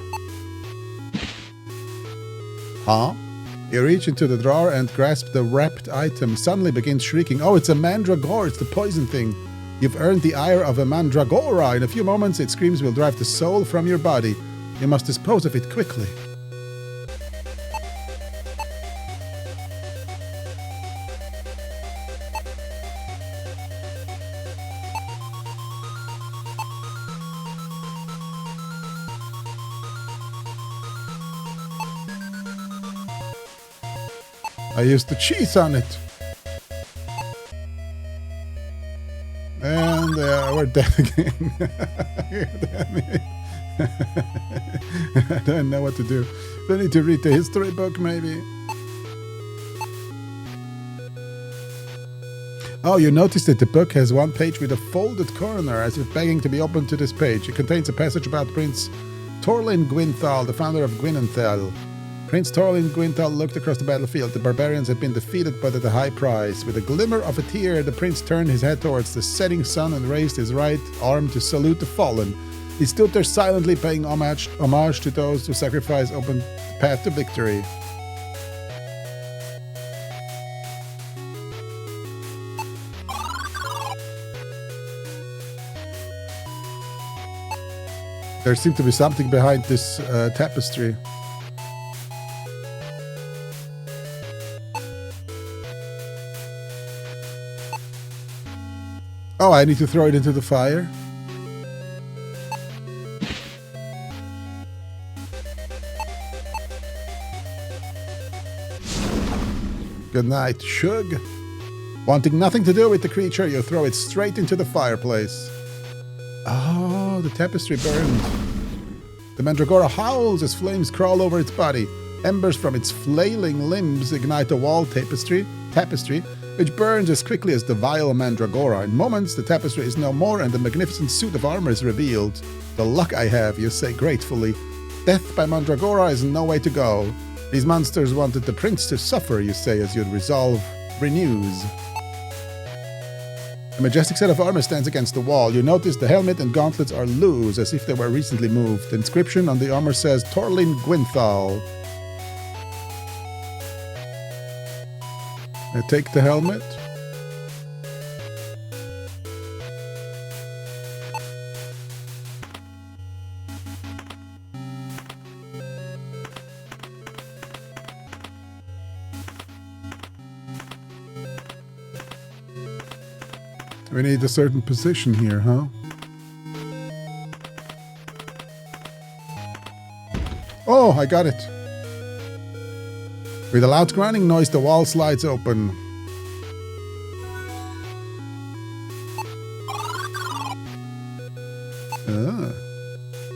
Huh? You reach into the drawer and grasp the wrapped item. Suddenly begins shrieking. Oh, it's a mandragora. It's the poison thing. You've earned the ire of a mandragora. In a few moments, its screams will drive the soul from your body. You must dispose of it quickly. I used the cheese on it. And we're dead again. Damn it. I don't know what to do. Do I need to read the history book, maybe? Oh, you noticed that the book has one page with a folded corner, as if begging to be opened to this page. It contains a passage about Prince Torlin Gwynthal, the founder of Gwynenthal. Prince Torlin Gwynthal looked across the battlefield. The barbarians had been defeated, but at a high price. With a glimmer of a tear, the prince turned his head towards the setting sun and raised his right arm to salute the fallen. He stood there silently, paying homage to those whose sacrifice opened the path to victory. There seemed to be something behind this tapestry. Oh, I need to throw it into the fire. Good night, Shug. Wanting nothing to do with the creature, you throw it straight into the fireplace. Oh, the tapestry burned. The mandragora howls as flames crawl over its body. Embers from its flailing limbs ignite the wall tapestry, which burns as quickly as the vile mandragora. In moments, the tapestry is no more and the magnificent suit of armor is revealed. The luck I have, you say gratefully. Death by mandragora is no way to go. These monsters wanted the prince to suffer, you say, as your resolve renews. A majestic set of armor stands against the wall. You notice the helmet and gauntlets are loose, as if they were recently moved. The inscription on the armor says, Torlin Gwynthal. I take the helmet. We need a certain position here, huh? Oh, I got it. With a loud grinding noise, the wall slides open.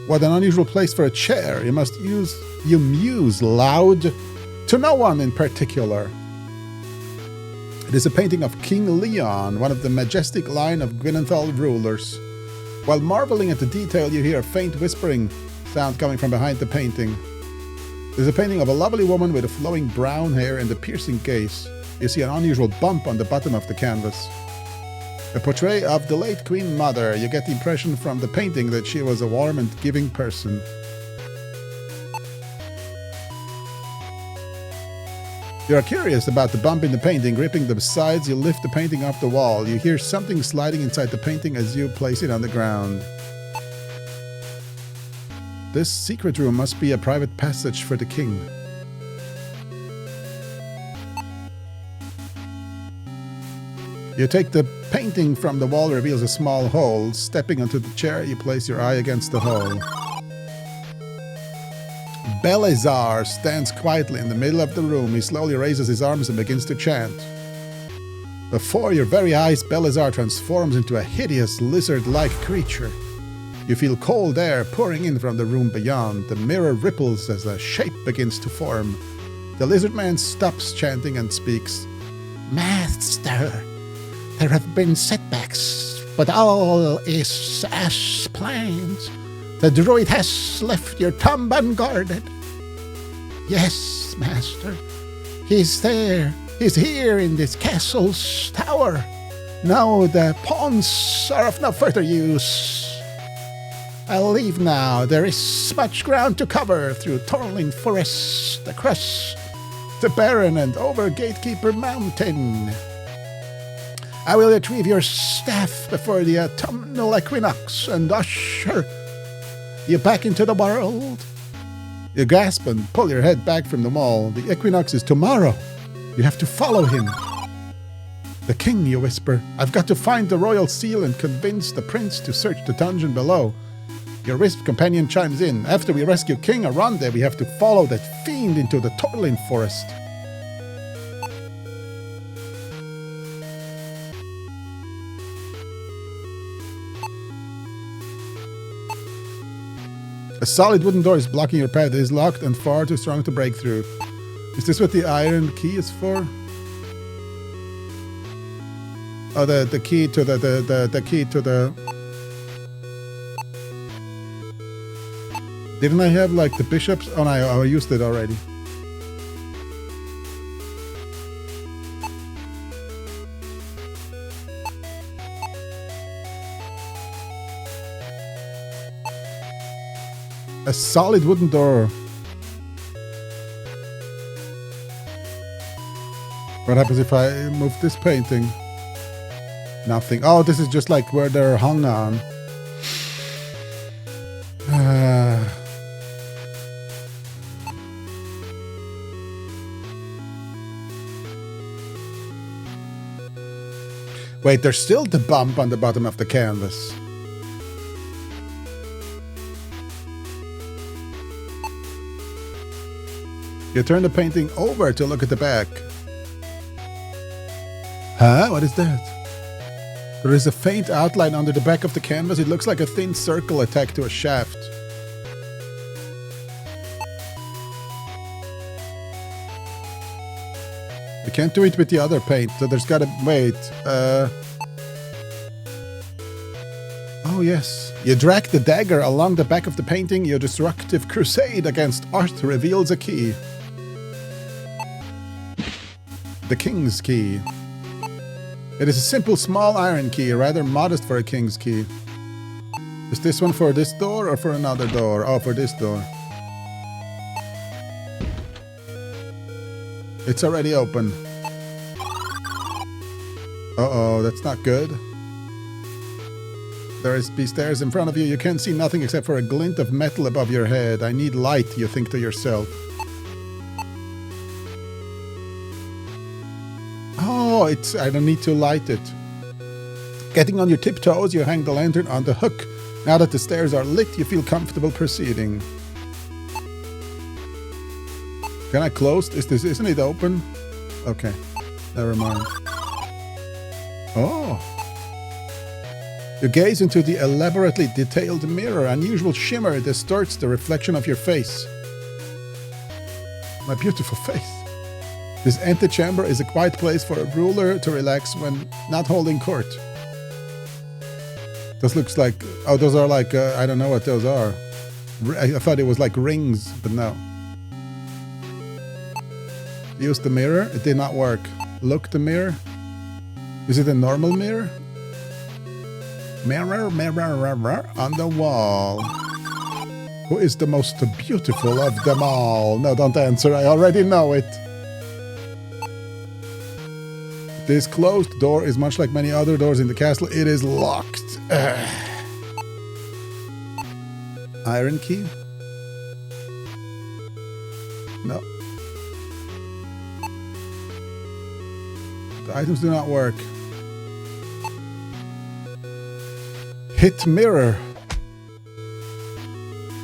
What an unusual place for a chair. You muse loud to no one in particular. It is a painting of King Leon, one of the majestic line of Gwynenthal rulers. While marveling at the detail, you hear a faint whispering sound coming from behind the painting. It is a painting of a lovely woman with a flowing brown hair and a piercing gaze. You see an unusual bump on the bottom of the canvas. A portrait of the late Queen Mother. You get the impression from the painting that she was a warm and giving person. You are curious about the bump in the painting. Gripping the sides, you lift the painting off the wall. You hear something sliding inside the painting as you place it on the ground. This secret room must be a private passage for the king. You take the painting from the wall, reveals a small hole. Stepping onto the chair, you place your eye against the hole. Belazar stands quietly in the middle of the room. He slowly raises his arms and begins to chant. Before your very eyes, Belazar transforms into a hideous lizard-like creature. You feel cold air pouring in from the room beyond. The mirror ripples as a shape begins to form. The lizard man stops chanting and speaks. Master, there have been setbacks, but all is as planned. The druid has left your tomb unguarded. Yes, master. He's there. He's here in this castle's tower. Now the pawns are of no further use. I'll leave now. There is much ground to cover through Torlin Forest, the Crest, the Barren, and over Gatekeeper Mountain. I will retrieve your staff before the autumnal equinox and usher you back into the world. You gasp and pull your head back from the wall. The equinox is tomorrow. You have to follow him. The king, you whisper. I've got to find the royal seal and convince the prince to search the dungeon below. Your wisp companion chimes in. After we rescue King Aronde, we have to follow that fiend into the Torlin Forest. A solid wooden door is blocking your path. It is locked and far too strong to break through. Is this what the iron key is for? Oh, the key to the key to the... Didn't I have like the bishops? Oh no, I used it already. A solid wooden door. What happens if I move this painting? Nothing. Oh, this is just like where they're hung on. Wait, there's still the bump on the bottom of the canvas. You turn the painting over to look at the back. Huh? What is that? There is a faint outline under the back of the canvas. It looks like a thin circle attached to a shaft. You can't do it with the other paint, so there's gotta... Wait, Oh yes. You drag the dagger along the back of the painting. Your destructive crusade against art reveals a key. The King's Key. It is a simple small iron key, rather modest for a King's Key. Is this one for this door or for another door? Oh, for this door. It's already open. Uh-oh, that's not good. There be stairs in front of you. You can't see nothing except for a glint of metal above your head. I need light, you think to yourself. Oh, I don't need to light it. Getting on your tiptoes, you hang the lantern on the hook. Now that the stairs are lit, you feel comfortable proceeding. Can I close? Isn't it open? Okay, never mind. Oh. You gaze into the elaborately detailed mirror. Unusual shimmer distorts the reflection of your face. My beautiful face. This antechamber is a quiet place for a ruler to relax when not holding court. This looks like... Oh, those are like... I don't know what those are. I thought it was like rings, but no. Use the mirror. It did not work. Look the mirror. Is it a normal mirror? Mirror, mirror, mirror on the wall. Who is the most beautiful of them all? No, don't answer. I already know it. This closed door is much like many other doors in the castle. It is locked. Ugh. Iron key? No. The items do not work. Hit mirror.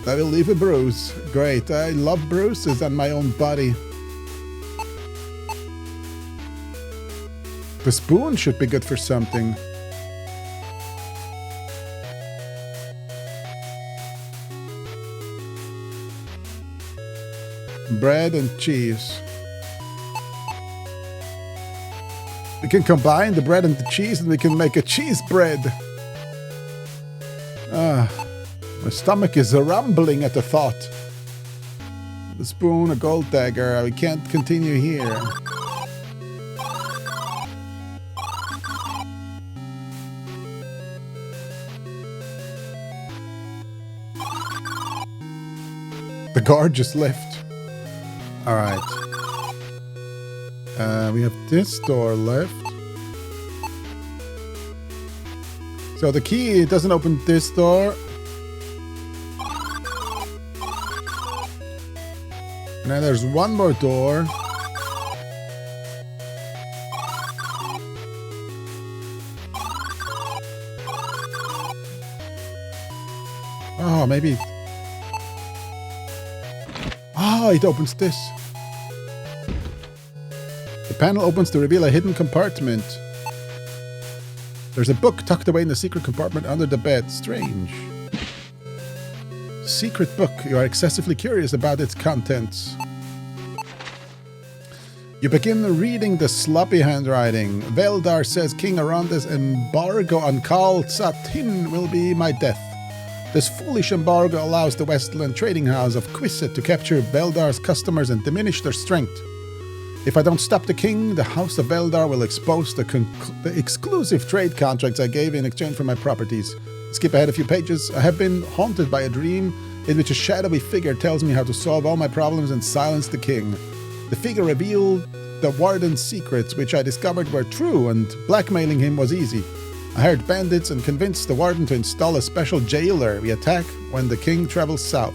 I will leave a bruise. Great. I love bruises on my own body. The spoon should be good for something. Bread and cheese. We can combine the bread and the cheese and we can make a cheese bread. My stomach is rumbling at the thought. The spoon, a gold dagger. We can't continue here. The guard just left. Alright. We have this door left. So the key doesn't open this door. And then there's one more door. Oh, maybe... Oh, it opens this. The panel opens to reveal a hidden compartment. There's a book tucked away in the secret compartment under the bed. Strange. Secret book. You are excessively curious about its contents. You begin reading the sloppy handwriting. Veldar says King Aranda's embargo on Khal Satin will be my death. This foolish embargo allows the Westland trading house of Quisset to capture Veldar's customers and diminish their strength. If I don't stop the king, the House of Veldar will expose the exclusive trade contracts I gave in exchange for my properties. Skip ahead a few pages. I have been haunted by a dream in which a shadowy figure tells me how to solve all my problems and silence the king. The figure revealed the warden's secrets, which I discovered were true, and blackmailing him was easy. I hired bandits and convinced the warden to install a special jailer we attack when the king travels south.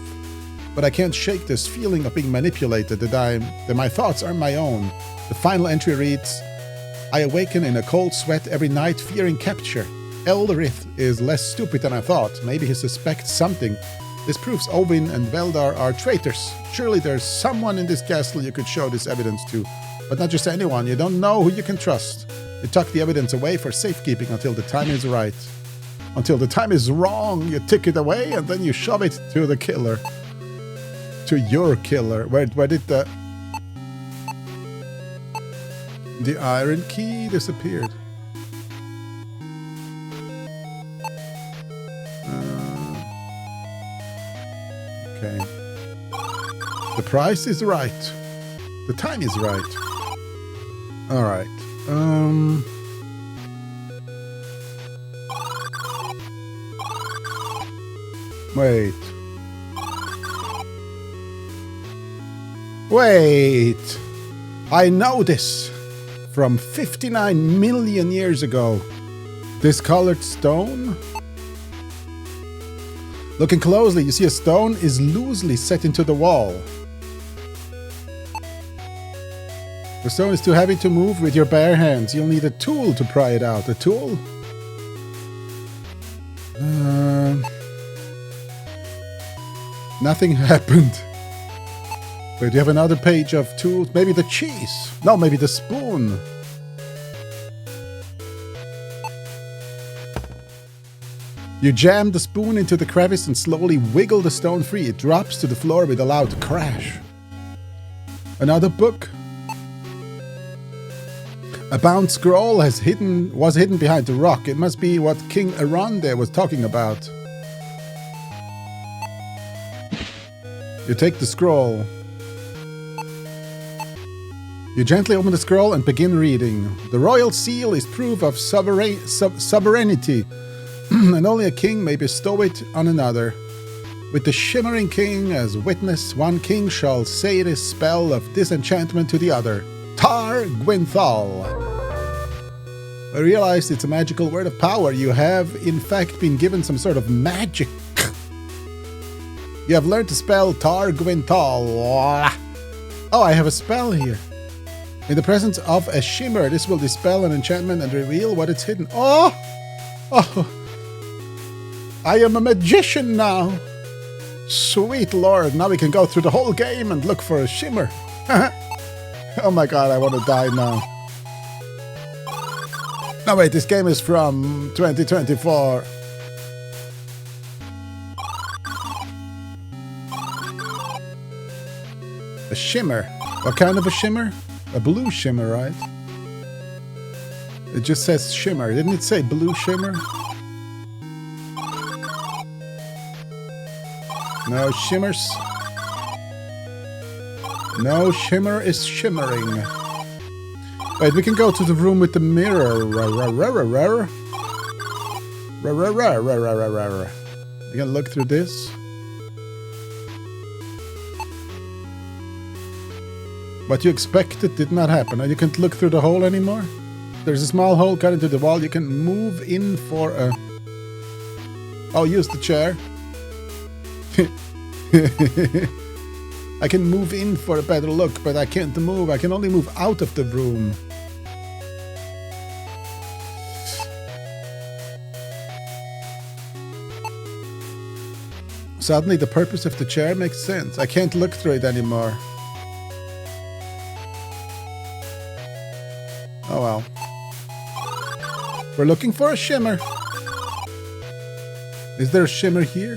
But I can't shake this feeling of being manipulated, that my thoughts aren't my own. The final entry reads, I awaken in a cold sweat every night, fearing capture. Elrith is less stupid than I thought. Maybe he suspects something. This proves Ovin and Veldar are traitors. Surely there's someone in this castle you could show this evidence to. But not just anyone. You don't know who you can trust. You tuck the evidence away for safekeeping until the time is right. Until the time is wrong, you tick it away and then you shove it to the killer. To your killer. Where did the iron key disappeared? Okay. The price is right. The time is right. All right. Wait. Wait. I know this from 59 million years ago. This colored stone. Looking closely, you see a stone is loosely set into the wall. The stone is too heavy to move with your bare hands. You'll need a tool to pry it out. A tool? Nothing happened. Wait, do you have another page of tools? Maybe the cheese? No, maybe the spoon. You jam the spoon into the crevice and slowly wiggle the stone free. It drops to the floor with a loud crash. Another book. A bound scroll was hidden behind the rock. It must be what King Aronde was talking about. You take the scroll. You gently open the scroll and begin reading. The royal seal is proof of sovereignty, and only a king may bestow it on another. With the shimmering king as witness, one king shall say this spell of disenchantment to the other. Tar Gwynthal. I realized it's a magical word of power. You have, in fact, been given some sort of magic. You have learned to spell Tar Gwynthal. Oh, I have a spell here. In the presence of a shimmer, this will dispel an enchantment and reveal what it's hidden. Oh! Oh! I am a magician now. Sweet Lord, now we can go through the whole game and look for a shimmer. Oh my god, I want to die now. No, wait, this game is from 2024. A shimmer. What kind of a shimmer? A blue shimmer, right? It just says shimmer. Didn't it say blue shimmer? No shimmers. No shimmer is shimmering. Wait, we can go to the room with the mirror. You can look through this. What you expected did not happen. You can't look through the hole anymore. There's a small hole cut into the wall. You can move in for a... Oh, use the chair. I can move in for a better look, but I can't move. I can only move out of the room. Suddenly, the purpose of the chair makes sense. I can't look through it anymore. Oh well. We're looking for a shimmer. Is there a shimmer here?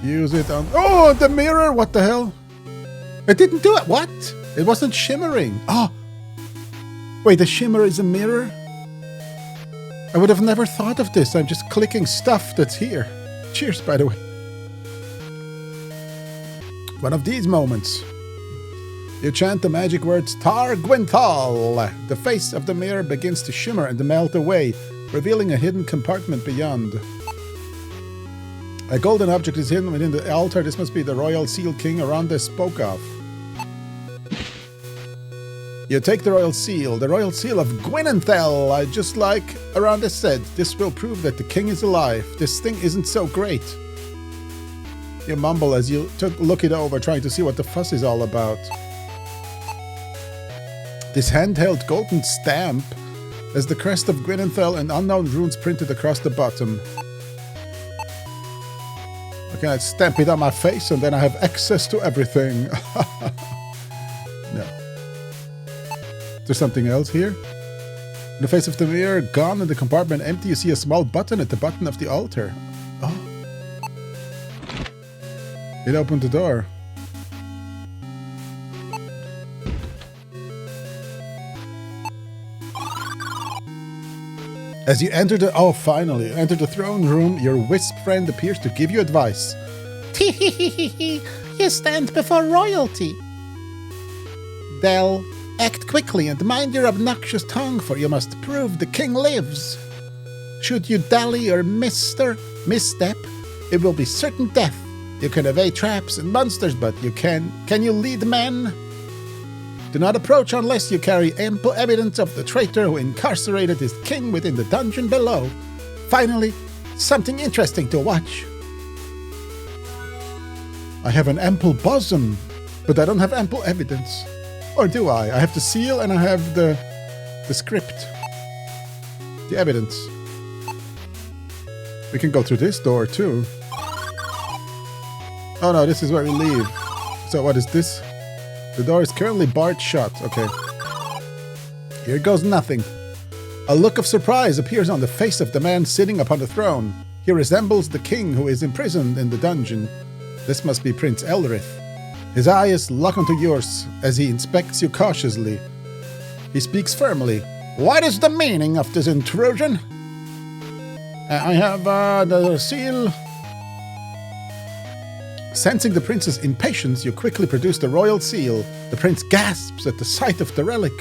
Use it on... Oh, the mirror! What the hell? It didn't do it. What? It wasn't shimmering. Oh. Wait, the shimmer is a mirror? I would have never thought of this. I'm just clicking stuff that's here. Cheers, by the way. One of these moments. You chant the magic words Tar Gwynthal. The face of the mirror begins to shimmer and melt away, revealing a hidden compartment beyond. A golden object is hidden within the altar. This must be the royal seal King Aronde spoke of. You take the royal seal of Gwynenthal. Just like Aronde said, this will prove that the king is alive. This thing isn't so great. You mumble as you look it over, trying to see what the fuss is all about. This handheld golden stamp has the crest of Gwynenthal and unknown runes printed across the bottom. I can stamp it on my face and then I have access to everything. No. There's something else here? In the face of the mirror, gone and the compartment empty, you see a small button at the bottom of the altar. Oh. It opened the door. As you enter finally, enter the throne room, your wisp friend appears to give you advice. You stand before royalty. Del, act quickly and mind your obnoxious tongue, for you must prove the king lives. Should you dally or misstep, it will be certain death. You can evade traps and monsters, but can you lead men? Do not approach unless you carry ample evidence of the traitor who incarcerated his king within the dungeon below. Finally, something interesting to watch. I have an ample bosom, but I don't have ample evidence. Or do I? I have the seal and I have the script. The evidence. We can go through this door too. Oh no, this is where we leave. So what is this? The door is currently barred shut. Okay. Here goes nothing. A look of surprise appears on the face of the man sitting upon the throne. He resembles the king who is imprisoned in the dungeon. This must be Prince Elrith. His eyes lock onto yours as he inspects you cautiously. He speaks firmly. What is the meaning of this intrusion? I have the seal. Sensing the prince's impatience, you quickly produce the royal seal. The prince gasps at the sight of the relic.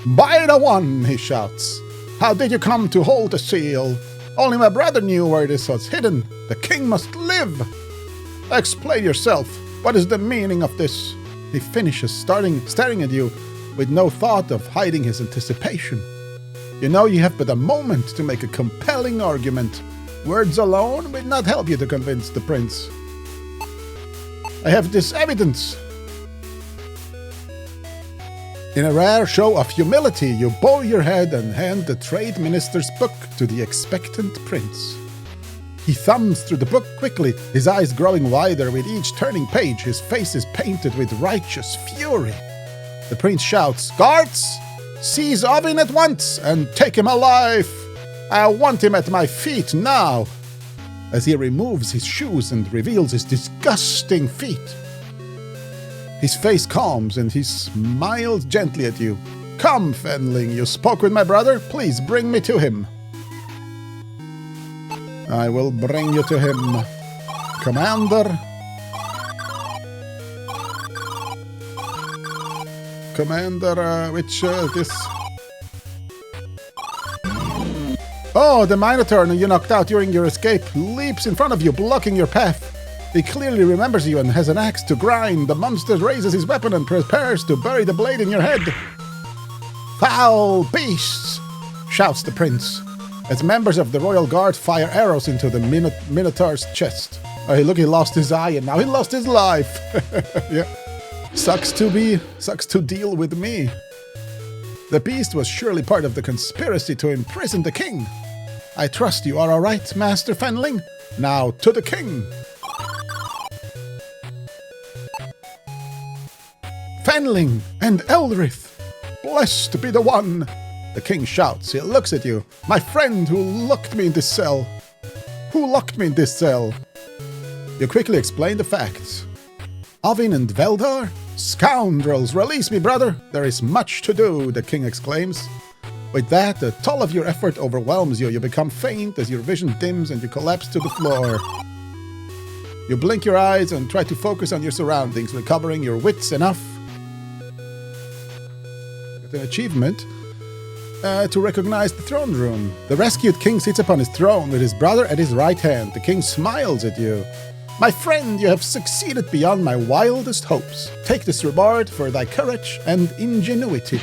By the one, he shouts. How did you come to hold the seal? Only my brother knew where this was hidden. The king must live. Explain yourself. What is the meaning of this? He finishes, staring at you with no thought of hiding his anticipation. You know you have but a moment to make a compelling argument. Words alone will not help you to convince the prince. I have this evidence. In a rare show of humility, you bow your head and hand the trade minister's book to the expectant prince. He thumbs through the book quickly, his eyes growing wider with each turning page. His face is painted with righteous fury. The prince shouts, Guards! Seize Ovin at once and take him alive! I want him at my feet now! As he removes his shoes and reveals his disgusting feet. His face calms and he smiles gently at you. Come, Fenling, you spoke with my brother? Please bring me to him. I will bring you to him, Commander. This... Oh, the Minotaur you knocked out during your escape leaps in front of you, blocking your path. He clearly remembers you and has an axe to grind. The monster raises his weapon and prepares to bury the blade in your head. Foul beasts! Shouts the prince, as members of the royal guard fire arrows into the Minotaur's chest. Oh, hey, look, he lost his eye and now he lost his life. Yeah. Sucks to deal with me. The beast was surely part of the conspiracy to imprison the king. I trust you are all right, Master Fenling. Now to the king. Fenling and Elrith, blessed be the one. The king shouts. He looks at you. My friend who locked me in this cell. Who locked me in this cell? You quickly explain the facts. Ovin and Veldar? Scoundrels, release me, brother! There is much to do, the king exclaims. With that, the toll of your effort overwhelms you. You become faint as your vision dims and you collapse to the floor. You blink your eyes and try to focus on your surroundings, recovering your wits enough. Get an achievement to recognize the throne room. The rescued king sits upon his throne with his brother at his right hand. The king smiles at you. My friend, you have succeeded beyond my wildest hopes. Take this reward for thy courage and ingenuity.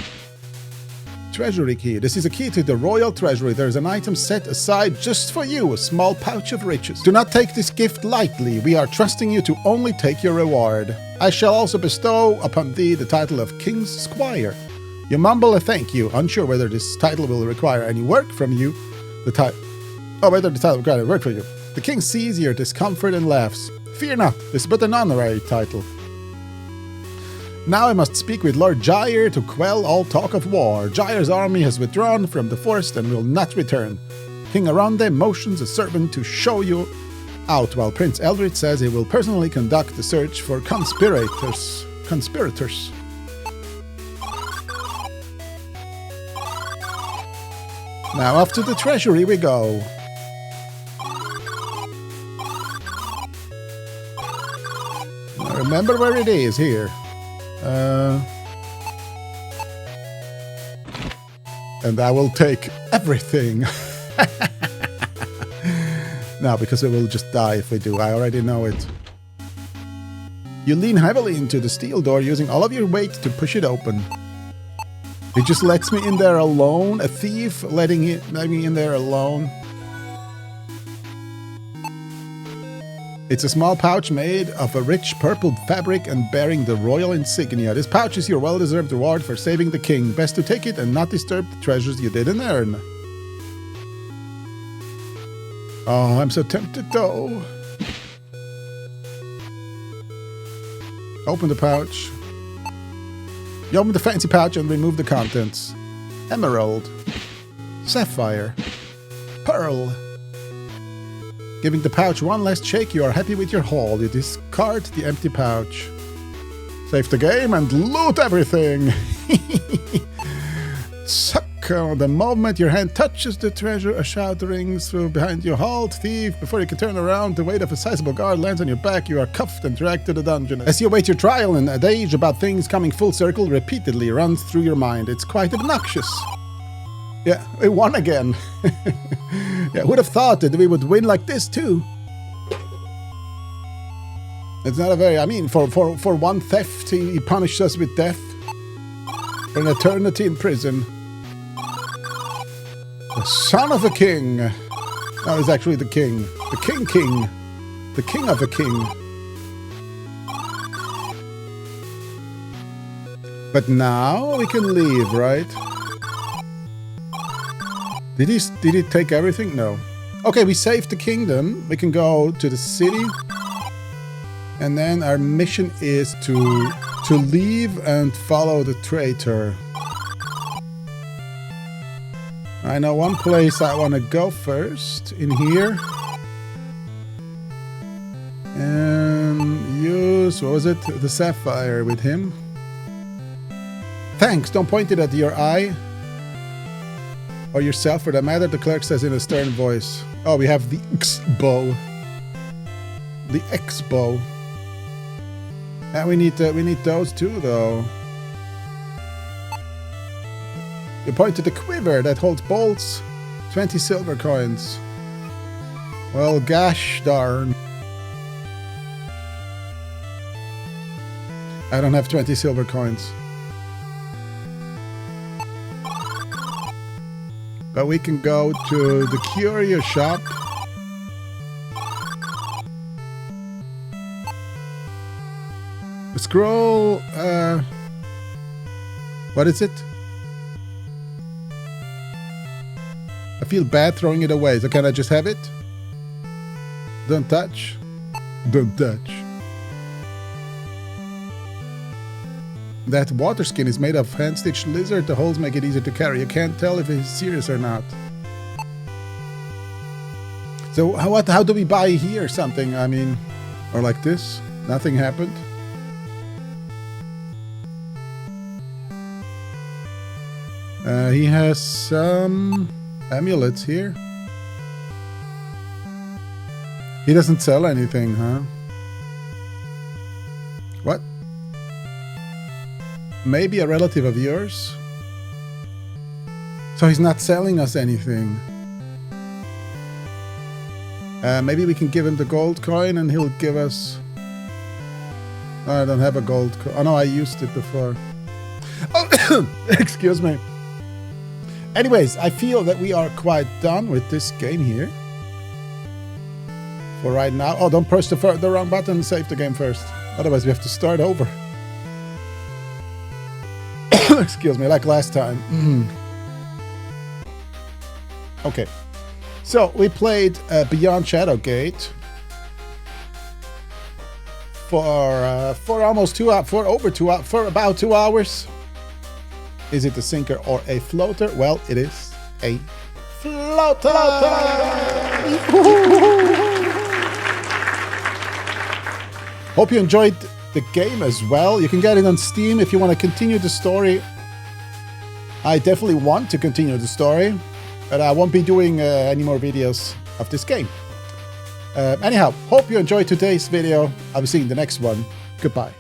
Treasury key. This is a key to the royal treasury. There is an item set aside just for you, a small pouch of riches. Do not take this gift lightly. We are trusting you to only take your reward. I shall also bestow upon thee the title of King's Squire. You mumble a thank you, unsure whether this title will require any work from you. Whether the title will require any work from you. The king sees your discomfort and laughs. Fear not, this is but an honorary title. Now I must speak with Lord Gyre to quell all talk of war. Gyre's army has withdrawn from the forest and will not return. King Aronde motions a servant to show you out, while Prince Eldred says he will personally conduct the search for conspirators. Now off to the treasury we go. Now remember where it is here. And I will take everything. No, because it will just die if we do. I already know it. You lean heavily into the steel door, using all of your weight to push it open. He just lets me in there alone. A thief letting me in there alone. It's a small pouch made of a rich purple fabric and bearing the royal insignia. This pouch is your well-deserved reward for saving the king. Best to take it and not disturb the treasures you didn't earn. Oh, I'm so tempted though. Open the pouch. You open the fancy pouch and remove the contents. Emerald. Sapphire. Pearl. Giving the pouch one last shake, you are happy with your haul. You discard the empty pouch. Save the game and loot everything! Suck! The moment your hand touches the treasure, a shout rings through behind you. Halt, thief! Before you can turn around, the weight of a sizable guard lands on your back. You are cuffed and dragged to the dungeon. As you await your trial, an adage about things coming full circle repeatedly runs through your mind. It's quite obnoxious. Yeah, we won again. Yeah, would have thought that we would win like this too. It's not a very... I mean, for one theft, he punished us with death. For an eternity in prison. The son of a king. That was actually the king. The king. The king of a king. But now we can leave, right? Did he take everything? No. Okay, we saved the kingdom. We can go to the city. And then our mission is to leave and follow the traitor. I know one place I want to go first. In here. And use, what was it? The sapphire with him. Thanks, don't point it at your eye. Or yourself for that matter, the clerk says in a stern voice. Oh, we have the X-bow. The X-bow. And we need those too, though. You point to the quiver that holds bolts. 20 silver coins. Well, gosh darn. I don't have 20 silver coins. But we can go to the curio shop. The scroll, what is it? I feel bad throwing it away, so can I just have it? Don't touch. Don't touch. That water skin is made of hand-stitched lizard. The holes make it easier to carry. You can't tell if it's serious or not. So how do we buy here something? I mean, or like this? Nothing happened. He has some amulets here. He doesn't sell anything, huh? What? Maybe a relative of yours? So he's not selling us anything. Maybe we can give him the gold coin and he'll give us... Oh, I don't have a gold coin. Oh no, I used it before. Oh, excuse me. Anyways, I feel that we are quite done with this game here. For right now. Oh, don't press the wrong button. Save the game first. Otherwise we have to start over. Excuse me, like last time. Okay. So we played Beyond Shadowgate for almost 2 hours, for about 2 hours. Is it a sinker or a floater? Well, it is a floater. Hope you enjoyed the game as well. You can get it on Steam if you want to continue the story. I definitely want to continue the story, but I won't be doing any more videos of this game. Anyhow, hope you enjoyed today's video. I'll be seeing you in the next one. Goodbye.